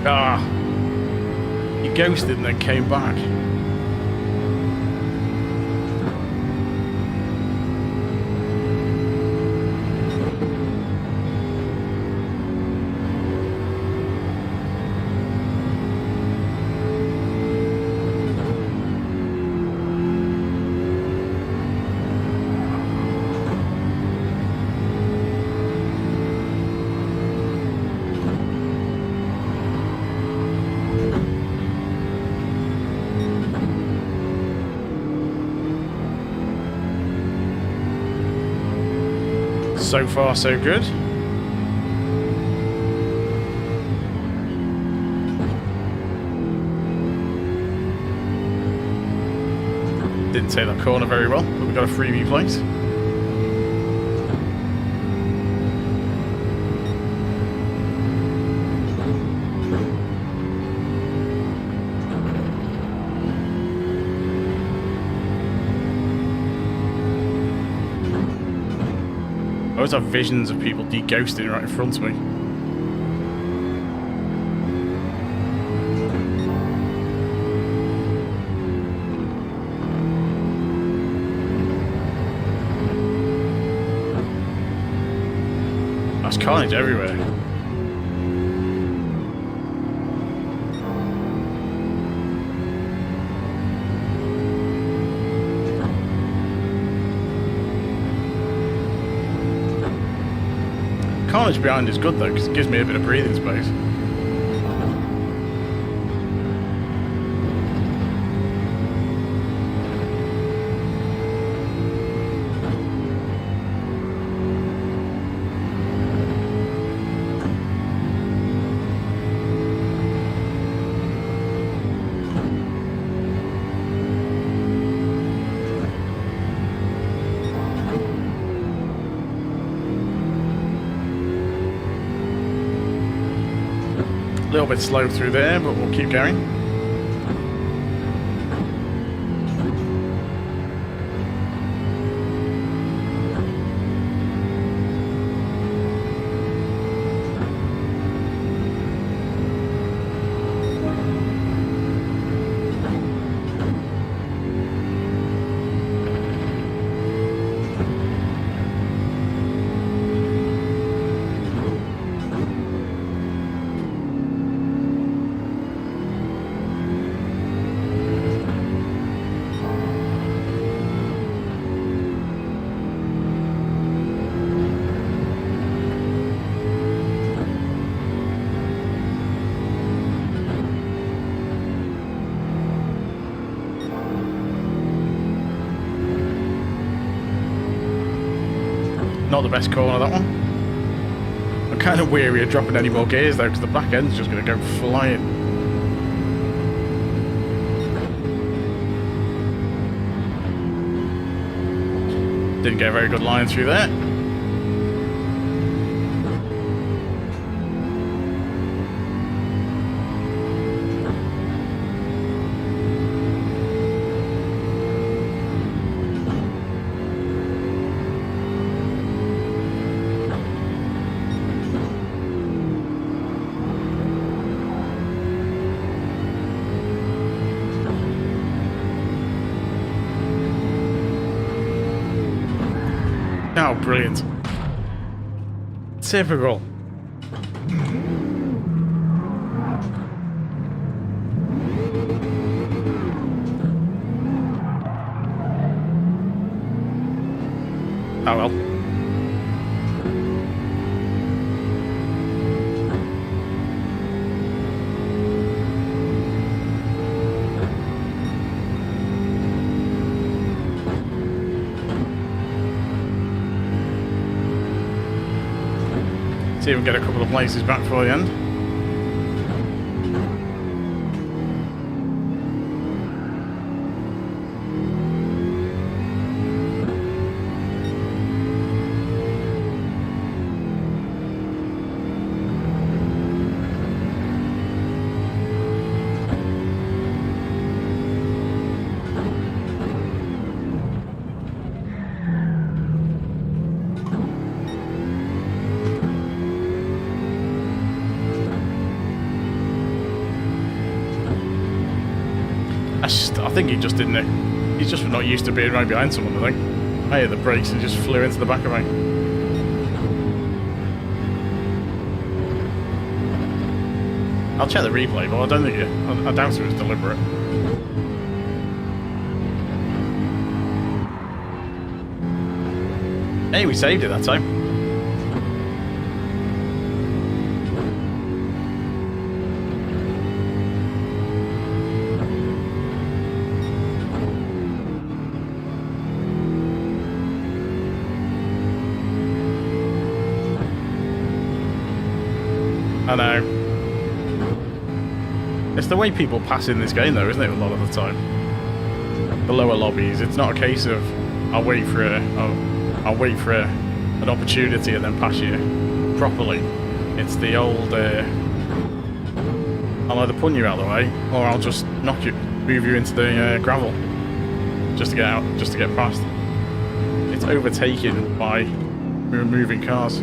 Ah, he ghosted and then came back. So far, so good. Didn't take that corner very well, but we got a freebie place. I always have visions of people de-ghosting right in front of me. That's carnage everywhere. Carnage behind is good though, because it gives me a bit of breathing space. A little bit slow through there, but we'll keep going. Not the best corner, that one. I'm kind of weary of dropping any more gears though, because the back end's just going to go flying. Didn't get a very good line through there. Oh, brilliant. Typical. Oh well. See if we can get a couple of places back for the end. I think he just didn't. He's just not used to being right behind someone, I think. I hit the brakes and just flew into the back of me. I'll check the replay, but I don't think I doubt it was deliberate. Hey, we saved it that time. I know. It's the way people pass in this game though, isn't it, a lot of the time? The lower lobbies, it's not a case of I'll wait for an opportunity and then pass you properly. It's the old I'll either pull you out of the way or I'll just move you into the gravel just to get out, just to get past. It's overtaken by moving cars.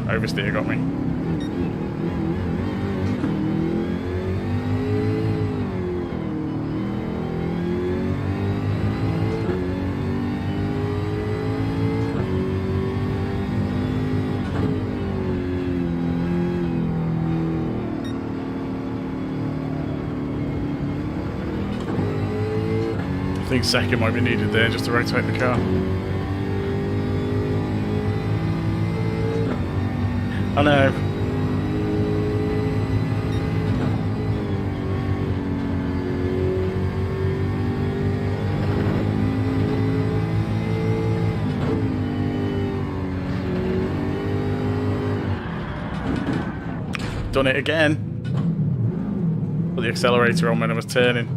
Oversteer got me. I think second might be needed there just to rotate the car. I know. Done it again. Put the accelerator on when I was turning.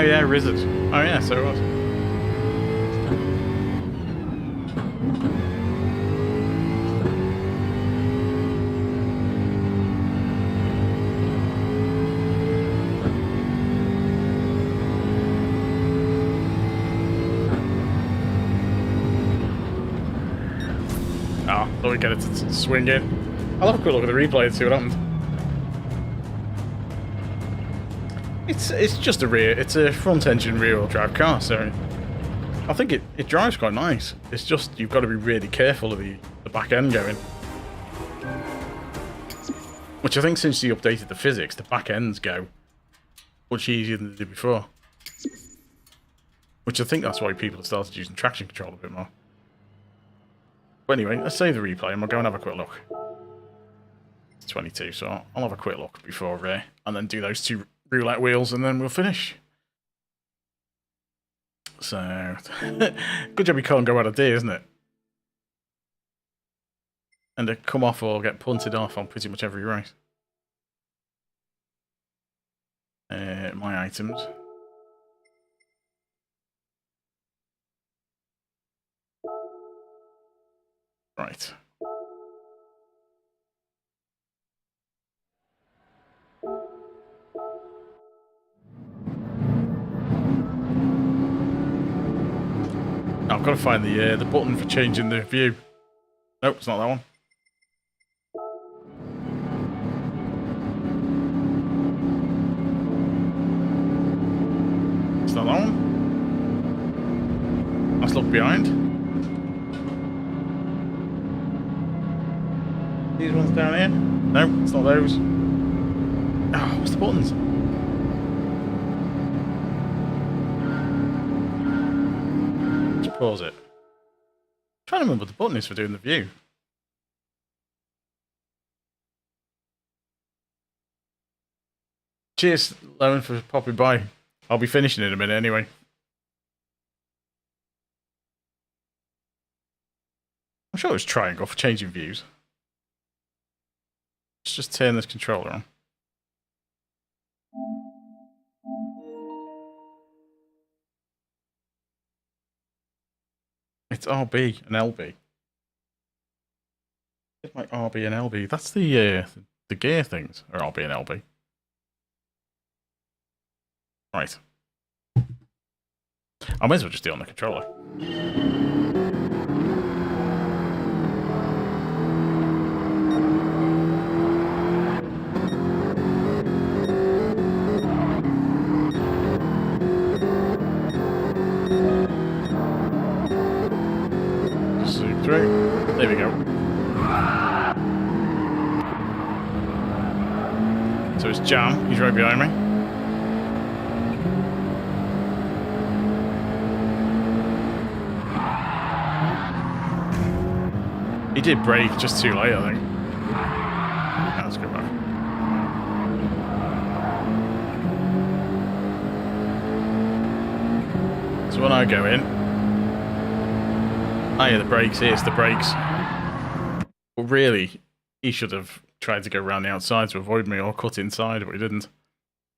yeah, Rizzard. Oh yeah, so it was. Oh, thought we get it to swing in. I'll have a quick look at the replay and see what happened. It's just it's a front engine rear wheel drive car, so I think it drives quite nice. It's just you've got to be really careful of the back end going. Which I think since you updated the physics, the back ends go much easier than they did before. Which I think that's why people have started using traction control a bit more. But anyway, let's save the replay and we'll go and have a quick look. It's 22, so I'll have a quick look before and then do those 2 roulette wheels and then we'll finish. So, good job you can't go out of D, isn't it? And to come off or get punted off on pretty much every race. My items. Right. I've got to find the button for changing the view. Nope, it's not that one. It's not that one. Let's look behind. These ones down here? No, it's not those. Oh, what's the buttons? Let's pause it. I'm trying to remember what the button is for doing the view. Cheers, Lemon, for popping by. I'll be finishing in a minute anyway. I'm sure it was triangle for changing views. Let's just turn this controller on. It's RB and LB. It's my RB and LB. That's the gear things, or RB and LB. Right. I might as well just do it on the controller. Zoom through. There we go. So it's Jam. He's right behind me. He did brake just too late, I think. Yeah, let's go back. So when I go in, I hear the brakes, here's the brakes. Well, really, he should have tried to go around the outside to avoid me or cut inside, but he didn't.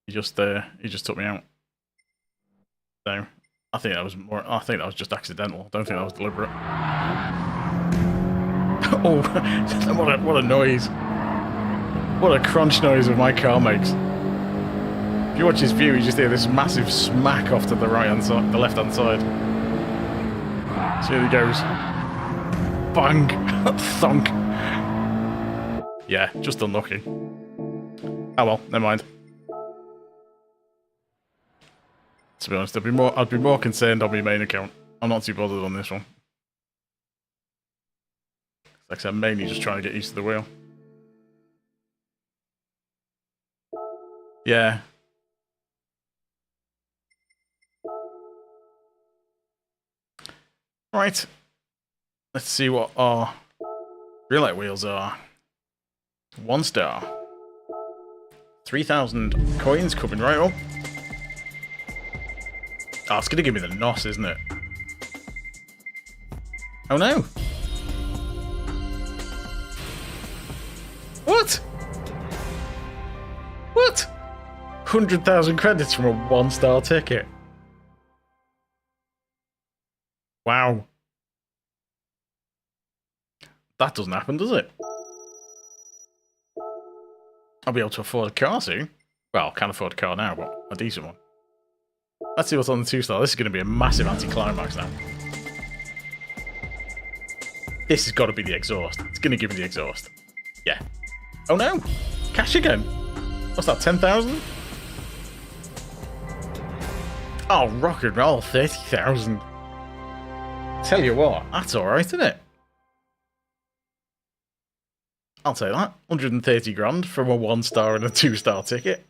He just took me out. So I think that was just accidental. I don't think that was deliberate. Oh, what a noise. What a crunch noise my car makes. If you watch his view, you just hear this massive smack off to the right-hand side, the left-hand side. So here he goes. Bang! Thunk! Yeah, just unlucky. Oh well, never mind. To be honest, I'd be more concerned on my main account. I'm not too bothered on this one. Like I said, I'm mainly just trying to get used to the wheel. Yeah. Right. Let's see what our real light wheels are. 1 star. 3,000 coins coming right up. Oh, it's gonna give me the NOS, isn't it? Oh no! What? What? 100,000 credits from a 1 star ticket. Wow. That doesn't happen, does it? I'll be able to afford a car soon. Well, I can't afford a car now, but a decent one. Let's see what's on the 2-star. This is going to be a massive anticlimax now. This has got to be the exhaust. It's going to give me the exhaust. Yeah. Oh no! Cash again! What's that, 10,000? Oh, rock and roll, 30,000. Tell you what, that's alright, isn't it? I'll take that. 130 grand from a 1-star and a 2-star ticket.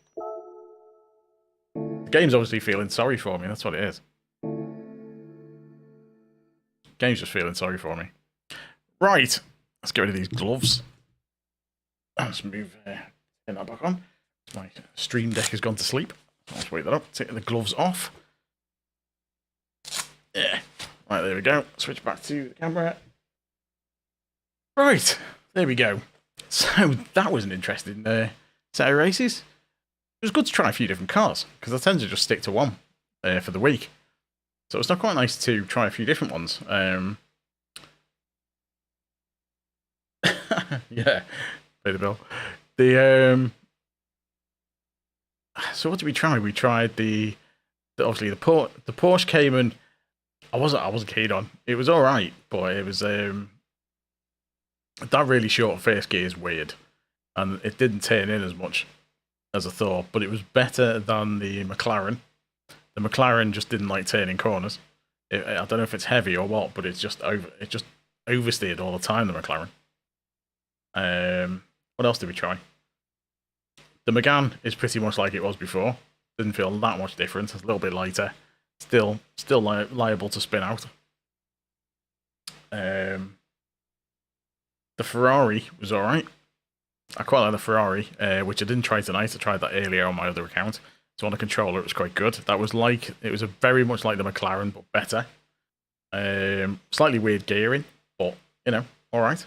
The game's obviously feeling sorry for me, that's what it is. Game's just feeling sorry for me. Right, let's get rid of these gloves. Let's move turn that back on. My stream deck has gone to sleep. Let's wake that up. Take the gloves off. Yeah. Right, there we go. Switch back to the camera. Right, there we go. So that was an interesting set of races. It was good to try a few different cars, because I tend to just stick to one for the week. So it's not quite nice to try a few different ones. Yeah, pay the bill. So what did we try? We tried obviously the Porsche Cayman. I wasn't keen on. It was all right, but it was that really short first gear is weird, and it didn't turn in as much as I thought. But it was better than the McLaren. The McLaren just didn't like turning corners. I don't know if it's heavy or what, but it just oversteered all the time. The McLaren. What else did we try? The Megane is pretty much like it was before. Didn't feel that much different. It's a little bit lighter. Still liable to spin out. The Ferrari was alright. I quite like the Ferrari, which I didn't try tonight. I tried that earlier on my other account. So on the controller, it was quite good. It was very much like the McLaren, but better. Slightly weird gearing, but you know, alright.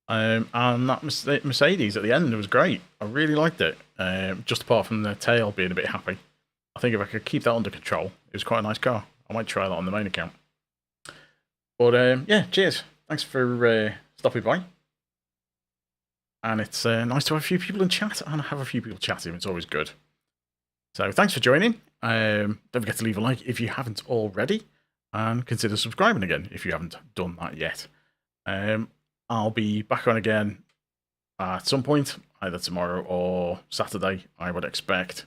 And that Mercedes at the end, it was great. I really liked it. Just apart from the tail being a bit happy. I think if I could keep that under control, it was quite a nice car. I might try that on the main account. But yeah, cheers. Thanks for stopping by. And it's nice to have a few people in chat, and have a few people chatting. It's always good. So thanks for joining. Don't forget to leave a like if you haven't already, and consider subscribing again if you haven't done that yet. I'll be back on again at some point, either tomorrow or Saturday, I would expect.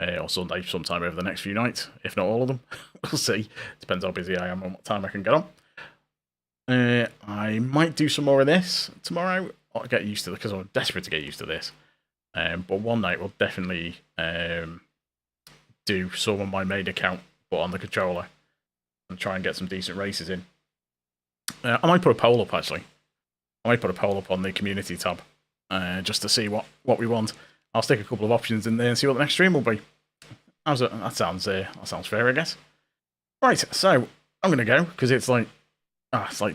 Or Sunday, sometime over the next few nights, if not all of them. We'll see. Depends how busy I am and what time I can get on. I might do some more of this tomorrow. I'll get used to it, because I'm desperate to get used to this. But one night we'll definitely do some on my main account, but on the controller, and try and get some decent races in. I might put a poll up, actually. I might put a poll up on the community tab, just to see what we want. I'll stick a couple of options in there and see what the next stream will be. That sounds fair, I guess. Right, so I'm gonna go, because it's like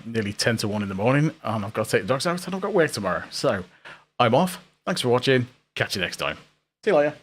nearly 10 to 1 in the morning, and I've got to take the dogs out, and I've got work tomorrow. So I'm off. Thanks for watching. Catch you next time. See you later.